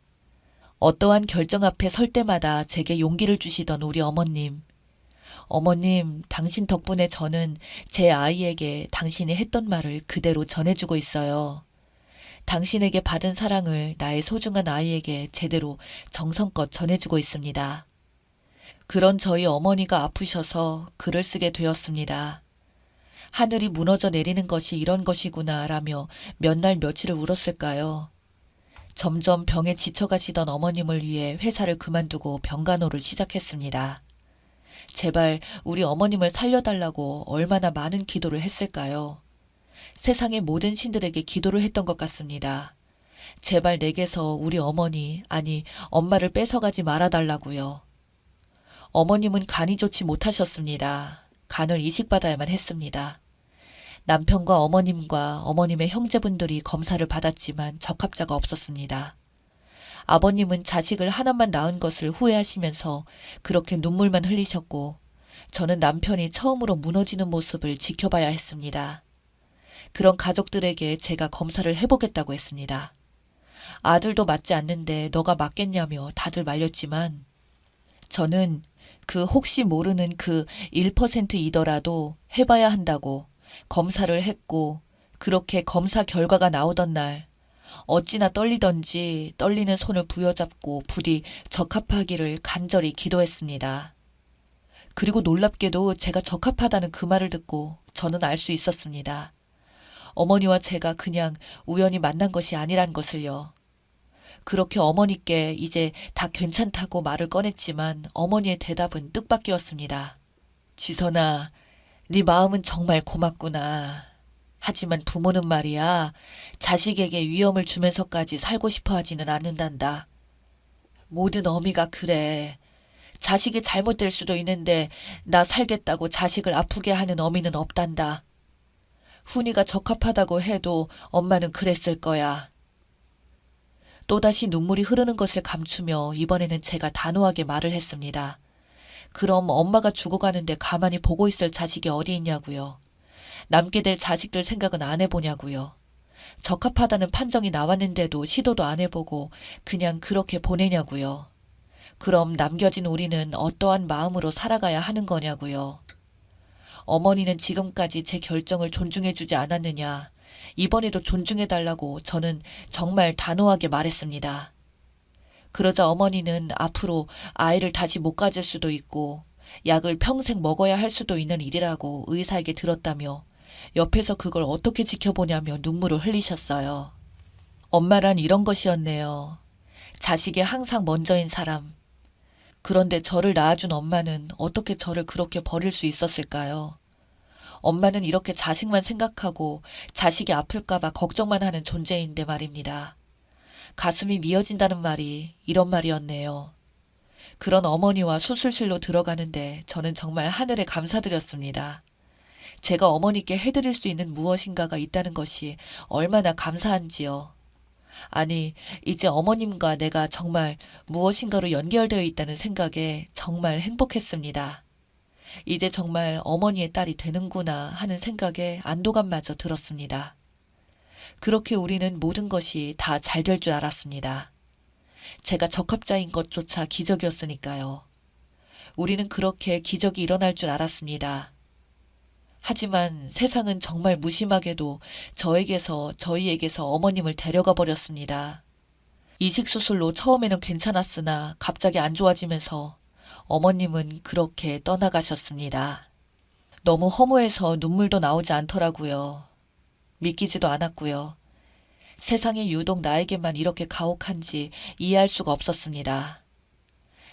어떠한 결정 앞에 설 때마다 제게 용기를 주시던 우리 어머님. 어머님, 당신 덕분에 저는 제 아이에게 당신이 했던 말을 그대로 전해주고 있어요. 당신에게 받은 사랑을 나의 소중한 아이에게 제대로 정성껏 전해주고 있습니다. 그런 저희 어머니가 아프셔서 글을 쓰게 되었습니다. 하늘이 무너져 내리는 것이 이런 것이구나 라며 몇 날 며칠을 울었을까요? 점점 병에 지쳐가시던 어머님을 위해 회사를 그만두고 병간호를 시작했습니다. 제발 우리 어머님을 살려달라고 얼마나 많은 기도를 했을까요? 세상의 모든 신들에게 기도를 했던 것 같습니다. 제발 내게서 우리 어머니, 아니 엄마를 뺏어가지 말아달라고요. 어머님은 간이 좋지 못하셨습니다. 간을 이식받아야만 했습니다. 남편과 어머님과 어머님의 형제분들이 검사를 받았지만 적합자가 없었습니다. 아버님은 자식을 하나만 낳은 것을 후회하시면서 그렇게 눈물만 흘리셨고, 저는 남편이 처음으로 무너지는 모습을 지켜봐야 했습니다. 그런 가족들에게 제가 검사를 해보겠다고 했습니다. 아들도 맞지 않는데 너가 맞겠냐며 다들 말렸지만, 저는 그 혹시 모르는 그 1%이더라도 해봐야 한다고 검사를 했고, 그렇게 검사 결과가 나오던 날 어찌나 떨리던지 떨리는 손을 부여잡고 부디 적합하기를 간절히 기도했습니다. 그리고 놀랍게도 제가 적합하다는 그 말을 듣고 저는 알 수 있었습니다. 어머니와 제가 그냥 우연히 만난 것이 아니란 것을요. 그렇게 어머니께 이제 다 괜찮다고 말을 꺼냈지만 어머니의 대답은 뜻밖이었습니다. 지선아, 네 마음은 정말 고맙구나. 하지만 부모는 말이야, 자식에게 위험을 주면서까지 살고 싶어 하지는 않는단다. 모든 어미가 그래. 자식이 잘못될 수도 있는데 나 살겠다고 자식을 아프게 하는 어미는 없단다. 훈이가 적합하다고 해도 엄마는 그랬을 거야. 또다시 눈물이 흐르는 것을 감추며 이번에는 제가 단호하게 말을 했습니다. 그럼 엄마가 죽어가는데 가만히 보고 있을 자식이 어디 있냐고요. 남게 될 자식들 생각은 안 해보냐고요. 적합하다는 판정이 나왔는데도 시도도 안 해보고 그냥 그렇게 보내냐고요. 그럼 남겨진 우리는 어떠한 마음으로 살아가야 하는 거냐고요. 어머니는 지금까지 제 결정을 존중해주지 않았느냐. 이번에도 존중해달라고 저는 정말 단호하게 말했습니다. 그러자 어머니는 앞으로 아이를 다시 못 가질 수도 있고 약을 평생 먹어야 할 수도 있는 일이라고 의사에게 들었다며 옆에서 그걸 어떻게 지켜보냐며 눈물을 흘리셨어요. 엄마란 이런 것이었네요. 자식이 항상 먼저인 사람. 그런데 저를 낳아준 엄마는 어떻게 저를 그렇게 버릴 수 있었을까요? 엄마는 이렇게 자식만 생각하고 자식이 아플까봐 걱정만 하는 존재인데 말입니다. 가슴이 미어진다는 말이 이런 말이었네요. 그런 어머니와 수술실로 들어가는데 저는 정말 하늘에 감사드렸습니다. 제가 어머니께 해드릴 수 있는 무엇인가가 있다는 것이 얼마나 감사한지요. 아니, 이제 어머님과 내가 정말 무엇인가로 연결되어 있다는 생각에 정말 행복했습니다. 이제 정말 어머니의 딸이 되는구나 하는 생각에 안도감마저 들었습니다. 그렇게 우리는 모든 것이 다 잘 될 줄 알았습니다. 제가 적합자인 것조차 기적이었으니까요. 우리는 그렇게 기적이 일어날 줄 알았습니다. 하지만 세상은 정말 무심하게도 저희에게서 어머님을 데려가 버렸습니다. 이식수술로 처음에는 괜찮았으나 갑자기 안 좋아지면서 어머님은 그렇게 떠나가셨습니다. 너무 허무해서 눈물도 나오지 않더라고요. 믿기지도 않았고요. 세상에 유독 나에게만 이렇게 가혹한지 이해할 수가 없었습니다.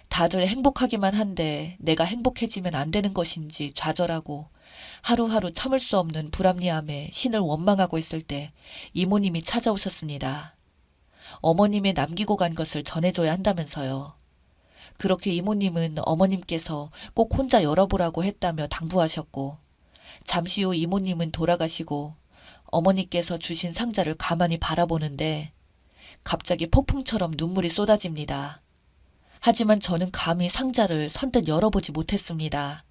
다들 행복하기만 한데 내가 행복해지면 안 되는 것인지 좌절하고 하루하루 참을 수 없는 불합리함에 신을 원망하고 있을 때 이모님이 찾아오셨습니다. 어머님의 남기고 간 것을 전해줘야 한다면서요. 그렇게 이모님은 어머님께서 꼭 혼자 열어보라고 했다며 당부하셨고, 잠시 후 이모님은 돌아가시고 어머니께서 주신 상자를 가만히 바라보는데 갑자기 폭풍처럼 눈물이 쏟아집니다. 하지만 저는 감히 상자를 선뜻 열어보지 못했습니다.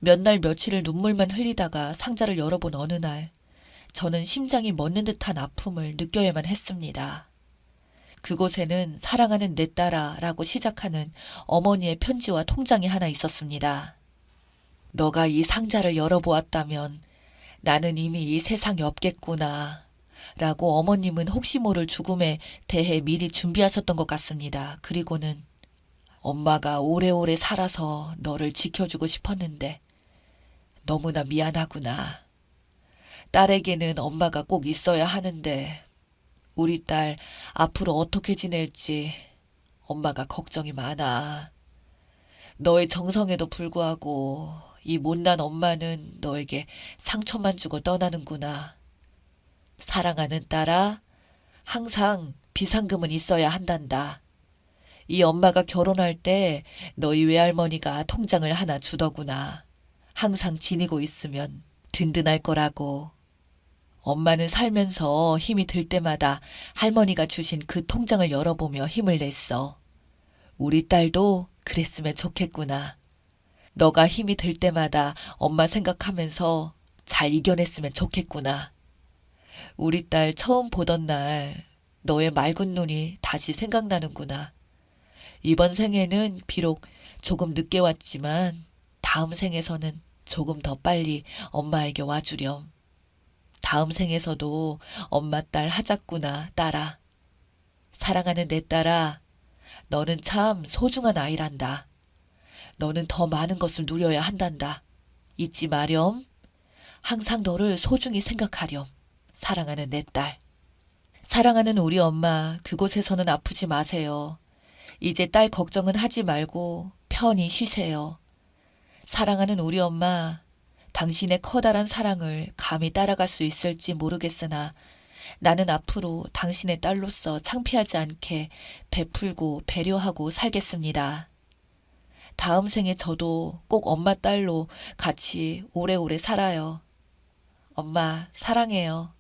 몇 날 며칠을 눈물만 흘리다가 상자를 열어본 어느 날, 저는 심장이 멎는 듯한 아픔을 느껴야만 했습니다. 그곳에는 사랑하는 내 딸아라고 시작하는 어머니의 편지와 통장이 하나 있었습니다. 너가 이 상자를 열어보았다면 나는 이미 이 세상에 없겠구나 라고 어머님은 혹시 모를 죽음에 대해 미리 준비하셨던 것 같습니다. 그리고는 엄마가 오래오래 살아서 너를 지켜주고 싶었는데 너무나 미안하구나. 딸에게는 엄마가 꼭 있어야 하는데 우리 딸 앞으로 어떻게 지낼지 엄마가 걱정이 많아. 너의 정성에도 불구하고 이 못난 엄마는 너에게 상처만 주고 떠나는구나. 사랑하는 딸아, 항상 비상금은 있어야 한단다. 이 엄마가 결혼할 때 너희 외할머니가 통장을 하나 주더구나. 항상 지니고 있으면 든든할 거라고. 엄마는 살면서 힘이 들 때마다 할머니가 주신 그 통장을 열어보며 힘을 냈어. 우리 딸도 그랬으면 좋겠구나. 너가 힘이 들 때마다 엄마 생각하면서 잘 이겨냈으면 좋겠구나. 우리 딸 처음 보던 날 너의 맑은 눈이 다시 생각나는구나. 이번 생에는 비록 조금 늦게 왔지만 다음 생에서는 조금 더 빨리 엄마에게 와주렴. 다음 생에서도 엄마 딸 하자꾸나 딸아. 사랑하는 내 딸아, 너는 참 소중한 아이란다. 너는 더 많은 것을 누려야 한단다. 잊지 마렴. 항상 너를 소중히 생각하렴. 사랑하는 내 딸. 사랑하는 우리 엄마, 그곳에서는 아프지 마세요. 이제 딸 걱정은 하지 말고 편히 쉬세요. 사랑하는 우리 엄마, 당신의 커다란 사랑을 감히 따라갈 수 있을지 모르겠으나 나는 앞으로 당신의 딸로서 창피하지 않게 베풀고 배려하고 살겠습니다. 다음 생에 저도 꼭 엄마 딸로 같이 오래오래 살아요. 엄마, 사랑해요.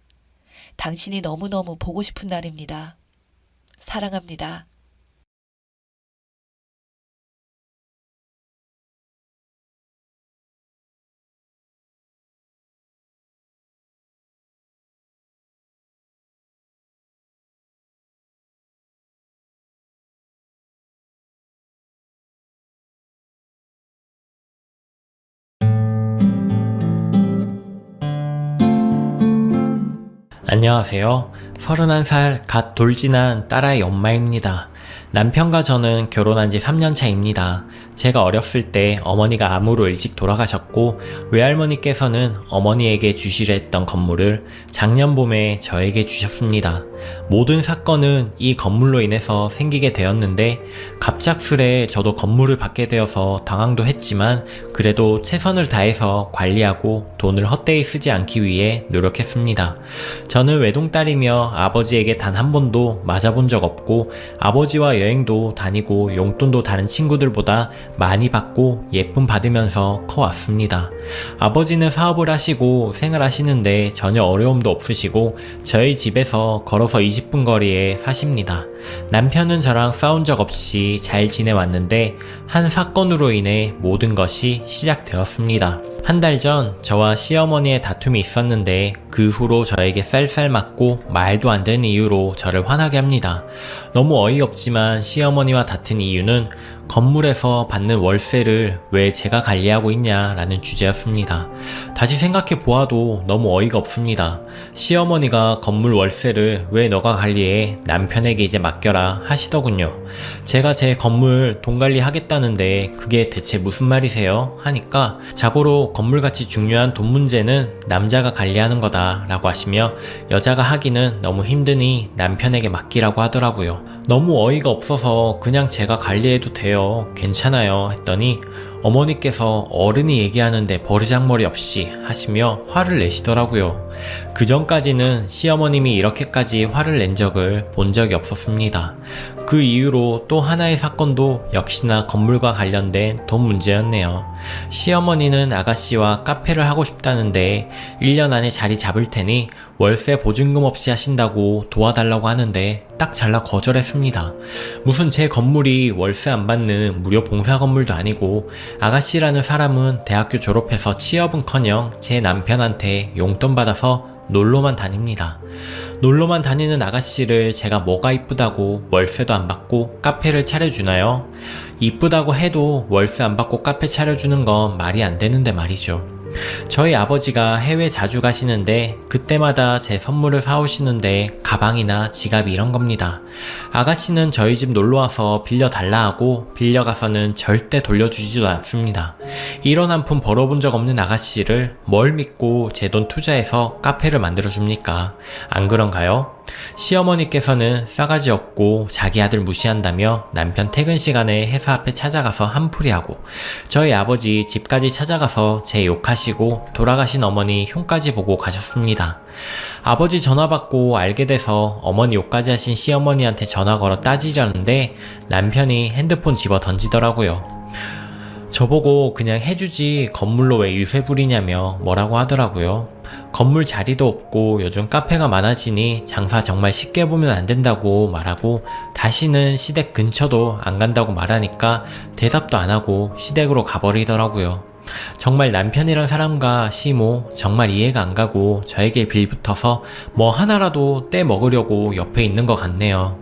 당신이 너무너무 보고 싶은 날입니다. 사랑합니다. 안녕하세요. 31살 갓 돌진한 딸아이 엄마입니다. 남편과 저는 결혼한 지 3년 차입니다. 제가 어렸을 때 어머니가 암으로 일찍 돌아가셨고 외할머니께서는 어머니에게 주시려 했던 건물을 작년 봄에 저에게 주셨습니다. 모든 사건은 이 건물로 인해서 생기게 되었는데 갑작스레 저도 건물을 받게 되어서 당황도 했지만 그래도 최선을 다해서 관리하고 돈을 헛되이 쓰지 않기 위해 노력했습니다. 저는 외동딸이며 아버지에게 단 한 번도 맞아본 적 없고 아버지와 여행도 다니고 용돈도 다른 친구들보다 많이 받고 예쁨 받으면서 커왔습니다. 아버지는 사업을 하시고 생활하시는데 전혀 어려움도 없으시고 저희 집에서 걸어서 20분 거리에 사십니다. 남편은 저랑 싸운 적 없이 잘 지내왔는데 한 사건으로 인해 모든 것이 시작되었습니다. 한 달 전 저와 시어머니의 다툼이 있었는데 그 후로 저에게 쌀쌀 맞고 말도 안 되는 이유로 저를 화나게 합니다. 너무 어이없지만 시어머니와 다툰 이유는 건물에서 받는 월세를 왜 제가 관리하고 있냐라는 주제였습니다. 다시 생각해 보아도 너무 어이가 없습니다. 시어머니가 건물 월세를 왜 너가 관리해 남편에게 이제 맡겨라 하시더군요. 제가 제 건물 돈 관리하겠다는데 그게 대체 무슨 말이세요? 하니까 자고로 건물같이 중요한 돈 문제는 남자가 관리하는 거다 라고 하시며 여자가 하기는 너무 힘드니 남편에게 맡기라고 하더라고요. 너무 어이가 없어서 그냥 제가 관리해도 돼요. 괜찮아요. 했더니 어머니께서 어른이 얘기하는데 버르장머리 없이 하시며 화를 내시더라고요. 그 전까지는 시어머님이 이렇게까지 화를 낸 적을 본 적이 없었습니다. 그 이후로 또 하나의 사건도 역시나 건물과 관련된 돈 문제였네요. 시어머니는 아가씨와 카페를 하고 싶다는데 1년 안에 자리 잡을 테니 월세 보증금 없이 하신다고 도와달라고 하는데 딱 잘라 거절했습니다. 무슨 제 건물이 월세 안 받는 무료 봉사 건물도 아니고 아가씨라는 사람은 대학교 졸업해서 취업은커녕 제 남편한테 용돈 받아서 놀러만 다닙니다. 놀러만 다니는 아가씨를 제가 뭐가 이쁘다고 월세도 안 받고 카페를 차려주나요? 이쁘다고 해도 월세 안 받고 카페 차려주는 건 말이 안 되는데 말이죠. 저희 아버지가 해외 자주 가시는데 그때마다 제 선물을 사오시는데 가방이나 지갑 이런 겁니다. 아가씨는 저희 집 놀러와서 빌려달라 하고 빌려가서는 절대 돌려주지도 않습니다. 이런 한 푼 벌어본 적 없는 아가씨를 뭘 믿고 제 돈 투자해서 카페를 만들어줍니까? 안 그런가요? 시어머니께서는 싸가지 없고 자기 아들 무시한다며 남편 퇴근 시간에 회사 앞에 찾아가서 한풀이하고 저희 아버지 집까지 찾아가서 제 욕하시고 돌아가신 어머니 흉까지 보고 가셨습니다. 아버지 전화 받고 알게 돼서 어머니 욕까지 하신 시어머니한테 전화 걸어 따지려는데 남편이 핸드폰 집어 던지더라고요. 저보고 그냥 해주지 건물로 왜 유세 부리냐며 뭐라고 하더라고요. 건물 자리도 없고 요즘 카페가 많아지니 장사 정말 쉽게 보면 안 된다고 말하고 다시는 시댁 근처도 안 간다고 말하니까 대답도 안 하고 시댁으로 가버리더라고요. 정말 남편이란 사람과 시모 정말 이해가 안 가고 저에게 빌붙어서 뭐 하나라도 떼 먹으려고 옆에 있는 것 같네요.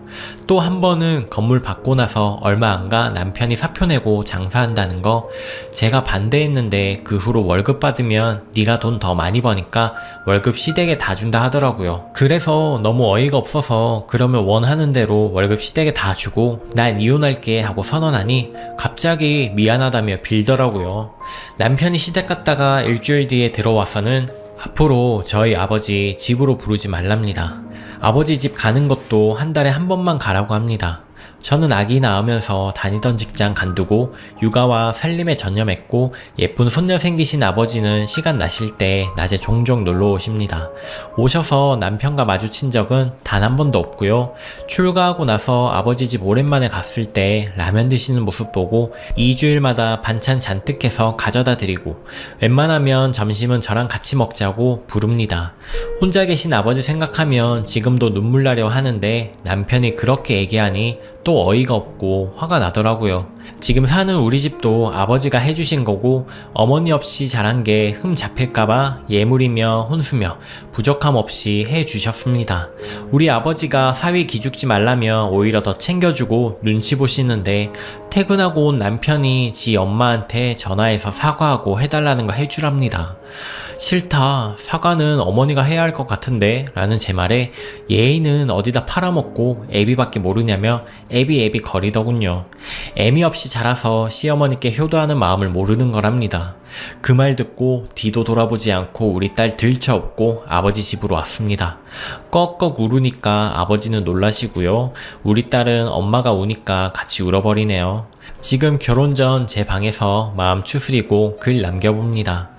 또 한 번은 건물 받고 나서 얼마 안 가 남편이 사표 내고 장사한다는 거 제가 반대했는데 그 후로 월급 받으면 네가 돈 더 많이 버니까 월급 시댁에 다 준다 하더라고요. 그래서 너무 어이가 없어서 그러면 원하는 대로 월급 시댁에 다 주고 난 이혼할게 하고 선언하니 갑자기 미안하다며 빌더라고요. 남편이 시댁 갔다가 일주일 뒤에 들어와서는 앞으로 저희 아버지 집으로 부르지 말랍니다. 아버지 집 가는 것도 한 달에 한 번만 가라고 합니다. 저는 아기 낳으면서 다니던 직장 간두고 육아와 살림에 전념했고 예쁜 손녀 생기신 아버지는 시간 나실 때 낮에 종종 놀러 오십니다. 오셔서 남편과 마주친 적은 단 한 번도 없고요. 출가하고 나서 아버지 집 오랜만에 갔을 때 라면 드시는 모습 보고 2주일마다 반찬 잔뜩 해서 가져다 드리고 웬만하면 점심은 저랑 같이 먹자고 부릅니다. 혼자 계신 아버지 생각하면 지금도 눈물 나려 하는데 남편이 그렇게 얘기하니 또 어이가 없고 화가 나더라고요. 지금 사는 우리 집도 아버지가 해주신 거고 어머니 없이 자란 게 흠 잡힐까봐 예물이며 혼수며 부족함 없이 해주셨습니다. 우리 아버지가 사위 기죽지 말라며 오히려 더 챙겨주고 눈치 보시는데 퇴근하고 온 남편이 지 엄마한테 전화해서 사과하고 해달라는 거 해주랍니다. 싫다. 사과는 어머니가 해야 할 것 같은데 라는 제 말에 예의는 어디다 팔아먹고 애비밖에 모르냐며 애비 거리더군요. 애미 없이 자라서 시어머니께 효도하는 마음을 모르는 거랍니다. 그 말 듣고 뒤도 돌아보지 않고 우리 딸 들쳐업고 아버지 집으로 왔습니다. 꺽꺽 울으니까 아버지는 놀라시고요. 우리 딸은 엄마가 우니까 같이 울어버리네요. 지금 결혼 전 제 방에서 마음 추스리고 글 남겨봅니다.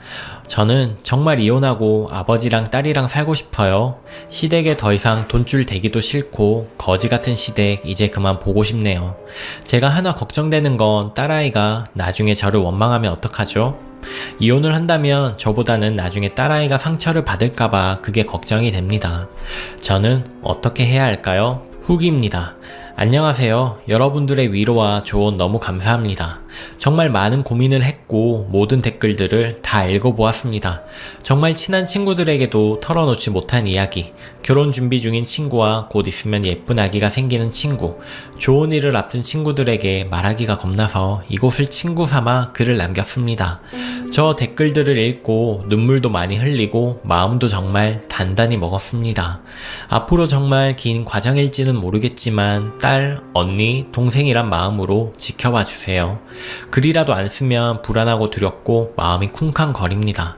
저는 정말 이혼하고 아버지랑 딸이랑 살고 싶어요. 시댁에 더 이상 돈줄 대기도 싫고 거지 같은 시댁 이제 그만 보고 싶네요. 제가 하나 걱정되는 건 딸아이가 나중에 저를 원망하면 어떡하죠? 이혼을 한다면 저보다는 나중에 딸아이가 상처를 받을까봐 그게 걱정이 됩니다. 저는 어떻게 해야 할까요? 후기입니다. 안녕하세요. 여러분들의 위로와 조언 너무 감사합니다. 정말 많은 고민을 했고 모든 댓글들을 다 읽어보았습니다. 정말 친한 친구들에게도 털어놓지 못한 이야기, 결혼 준비 중인 친구와 곧 있으면 예쁜 아기가 생기는 친구, 좋은 일을 앞둔 친구들에게 말하기가 겁나서 이곳을 친구 삼아 글을 남겼습니다. 저 댓글들을 읽고 눈물도 많이 흘리고 마음도 정말 단단히 먹었습니다. 앞으로 정말 긴 과정일지는 모르겠지만 딸, 언니, 동생이란 마음으로 지켜봐 주세요. 글이라도 안 쓰면 불안하고 두렵고 마음이 쿵쾅거립니다.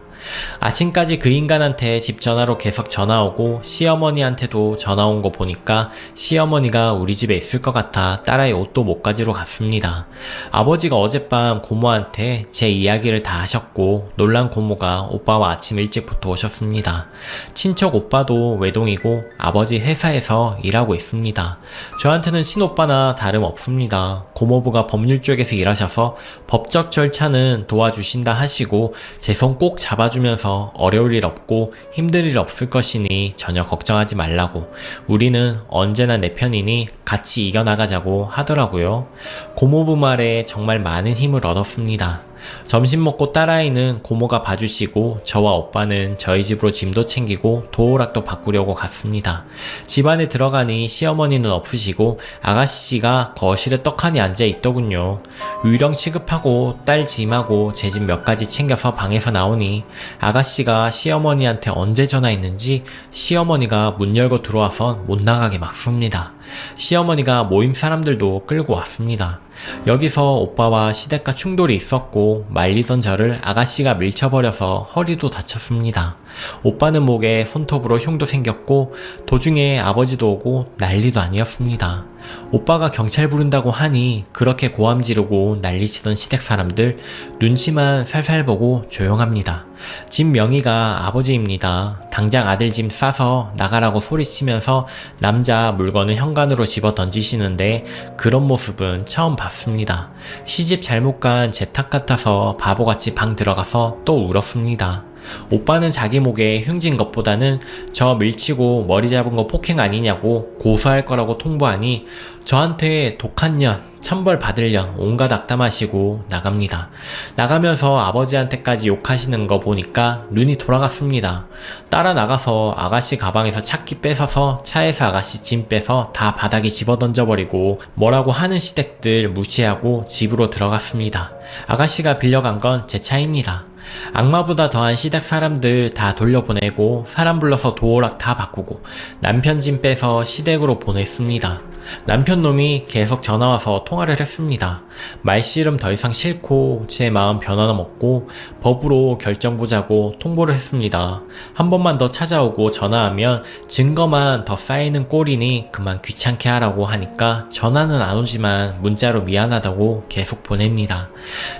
아침까지 그 인간한테 집 전화로 계속 전화 오고 시어머니한테도 전화 온 거 보니까 시어머니가 우리 집에 있을 것 같아 딸아이 옷도 못 가지러 갔습니다. 아버지가 어젯밤 고모한테 제 이야기를 다 하셨고 놀란 고모가 오빠와 아침 일찍부터 오셨습니다. 친척 오빠도 외동이고 아버지 회사에서 일하고 있습니다. 저한테는 친오빠나 다름없습니다. 고모부가 법률 쪽에서 일하셔서 법적 절차는 도와주신다 하시고 제 손 꼭 잡아주면서 어려울 일 없고 힘들 일 없을 것이니 전혀 걱정하지 말라고, 우리는 언제나 내 편이니 같이 이겨나가자고 하더라고요. 고모부 말에 정말 많은 힘을 얻었습니다. 점심 먹고 딸아이는 고모가 봐주시고 저와 오빠는 저희 집으로 짐도 챙기고 도어락도 바꾸려고 갔습니다. 집 안에 들어가니 시어머니는 없으시고 아가씨가 거실에 떡하니 앉아있더군요. 유령 취급하고 딸 짐하고 제 집 몇 가지 챙겨서 방에서 나오니 아가씨가 시어머니한테 언제 전화했는지 시어머니가 문 열고 들어와서 못 나가게 막습니다. 시어머니가 모임 사람들도 끌고 왔습니다. 여기서 오빠와 시댁과 충돌이 있었고 말리던 저를 아가씨가 밀쳐버려서 허리도 다쳤습니다. 오빠는 목에 손톱으로 흉도 생겼고 도중에 아버지도 오고 난리도 아니었습니다. 오빠가 경찰 부른다고 하니 그렇게 고함 지르고 난리치던 시댁 사람들 눈치만 살살 보고 조용합니다. 집 명의가 아버지입니다. 당장 아들 짐 싸서 나가라고 소리치면서 남자 물건을 현관으로 집어 던지시는데 그런 모습은 처음 봤습니다. 시집 잘못 간 제 탓 같아서 바보같이 방 들어가서 또 울었습니다. 오빠는 자기 목에 흉진 것보다는 저 밀치고 머리 잡은 거 폭행 아니냐고 고소할 거라고 통보하니 저한테 독한 년, 천벌 받을 년 온갖 악담하시고 나갑니다. 나가면서 아버지한테까지 욕하시는 거 보니까 눈이 돌아갔습니다. 따라 나가서 아가씨 가방에서 차키 뺏어서 차에서 아가씨 짐 빼서 다 바닥에 집어 던져버리고 뭐라고 하는 시댁들 무시하고 집으로 들어갔습니다. 아가씨가 빌려간 건 제 차입니다. 악마보다 더한 시댁 사람들 다 돌려보내고 사람 불러서 도어락 다 바꾸고 남편 짐 빼서 시댁으로 보냈습니다. 남편 놈이 계속 전화와서 통화를 했습니다. 말씨름 더 이상 싫고 제 마음 변화는 없고 법으로 결정보자고 통보를 했습니다. 한 번만 더 찾아오고 전화하면 증거만 더 쌓이는 꼴이니 그만 귀찮게 하라고 하니까 전화는 안 오지만 문자로 미안하다고 계속 보냅니다.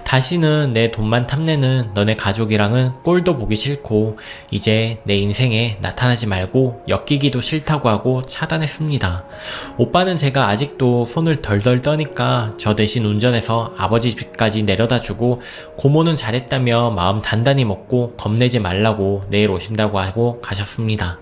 다시는 내 돈만 탐내는 너네 가족이랑은 꼴도 보기 싫고 이제 내 인생에 나타나지 말고 엮이기도 싫다고 하고 차단했습니다. 오빠는 제가 아직도 손을 덜덜 떠니까 저 대신 운전해서 아버지 집까지 내려다주고 고모는 잘했다며 마음 단단히 먹고 겁내지 말라고 내일 오신다고 하고 가셨습니다.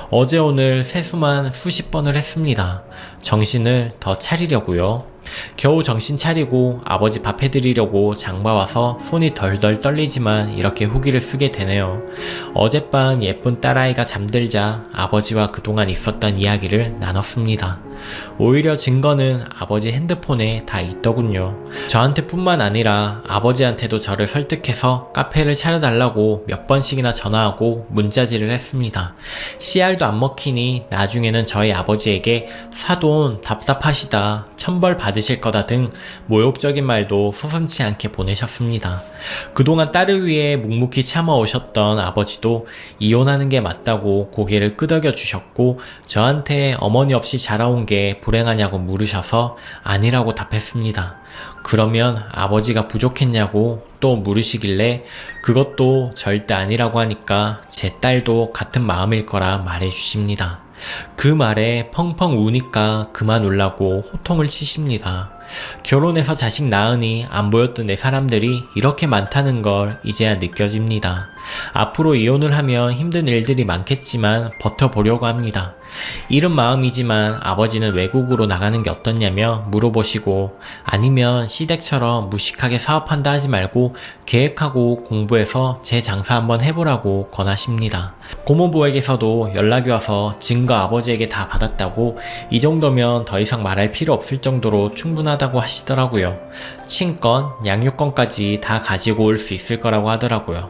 어제 오늘 세수만 수십 번을 했습니다. 정신을 더 차리려고요. 겨우 정신 차리고 아버지 밥 해드리려고 장봐와서 손이 덜덜 떨리지만 이렇게 후기를 쓰게 되네요. 어젯밤 예쁜 딸아이가 잠들자 아버지와 그동안 있었던 이야기를 나눴습니다. 오히려 증거는 아버지 핸드폰에 다 있더군요. 저한테 뿐만 아니라 아버지한테도 저를 설득해서 카페를 차려달라고 몇 번씩이나 전화하고 문자질을 했습니다. 씨알도 안 먹히니 나중에는 저희 아버지에게 사돈 답답하시다, 천벌 받으실 거다 등 모욕적인 말도 서슴지 않게 보내셨습니다. 그동안 딸을 위해 묵묵히 참아오셨던 아버지도 이혼하는 게 맞다고 고개를 끄덕여 주셨고 저한테 어머니 없이 자라온 게 불행하냐고 물으셔서 아니라고 답했습니다. 그러면 아버지가 부족했냐고 또 물으시길래 그것도 절대 아니라고 하니까 제 딸도 같은 마음일 거라 말해주십니다. 그 말에 펑펑 우니까 그만 울라고 호통을 치십니다. 결혼해서 자식 낳으니 안 보였던 내 사람들이 이렇게 많다는 걸 이제야 느껴집니다. 앞으로 이혼을 하면 힘든 일들이 많겠지만 버텨보려고 합니다. 이른 마음이지만 아버지는 외국으로 나가는 게 어떻냐며 물어보시고 아니면 시댁처럼 무식하게 사업한다 하지 말고 계획하고 공부해서 제 장사 한번 해보라고 권하십니다. 고모부에게서도 연락이 와서 증거 아버지에게 다 받았다고 이 정도면 더 이상 말할 필요 없을 정도로 충분하다고 하시더라고요. 친권, 양육권까지 다 가지고 올 수 있을 거라고 하더라고요.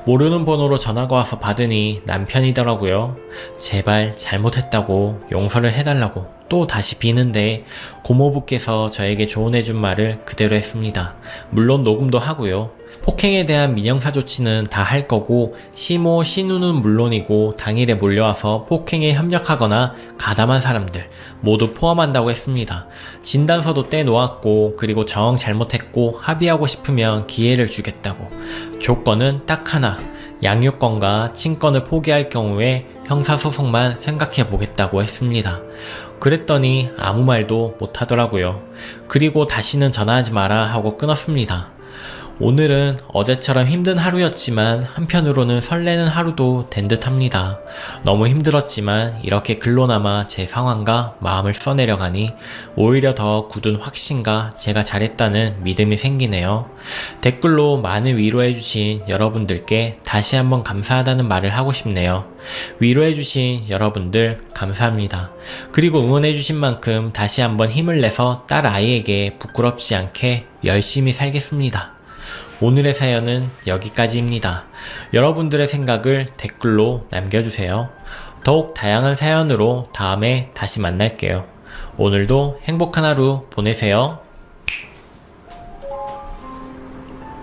모르는 번호로 전화가 와서 받으니 남편이더라고요. 제발 잘못했다고 용서를 해달라고 또 다시 비는데 고모부께서 저에게 조언해준 말을 그대로 했습니다. 물론 녹음도 하고요. 폭행에 대한 민형사 조치는 다 할 거고 시모, 시누는 물론이고 당일에 몰려와서 폭행에 협력하거나 가담한 사람들 모두 포함한다고 했습니다. 진단서도 떼놓았고 그리고 정 잘못했고 합의하고 싶으면 기회를 주겠다고. 조건은 딱 하나. 양육권과 친권을 포기할 경우에 형사소송만 생각해 보겠다고 했습니다. 그랬더니 아무 말도 못하더라고요. 그리고 다시는 전화하지 마라 하고 끊었습니다. 오늘은 어제처럼 힘든 하루였지만 한편으로는 설레는 하루도 된 듯합니다. 너무 힘들었지만 이렇게 글로나마 제 상황과 마음을 써내려가니 오히려 더 굳은 확신과 제가 잘했다는 믿음이 생기네요. 댓글로 많은 위로해주신 여러분들께 다시 한번 감사하다는 말을 하고 싶네요. 위로해주신 여러분들 감사합니다. 그리고 응원해주신 만큼 다시 한번 힘을 내서 딸 아이에게 부끄럽지 않게 열심히 살겠습니다. 오늘의 사연은 여기까지입니다. 여러분들의 생각을 댓글로 남겨주세요. 더욱 다양한 사연으로 다음에 다시 만날게요. 오늘도 행복한 하루 보내세요.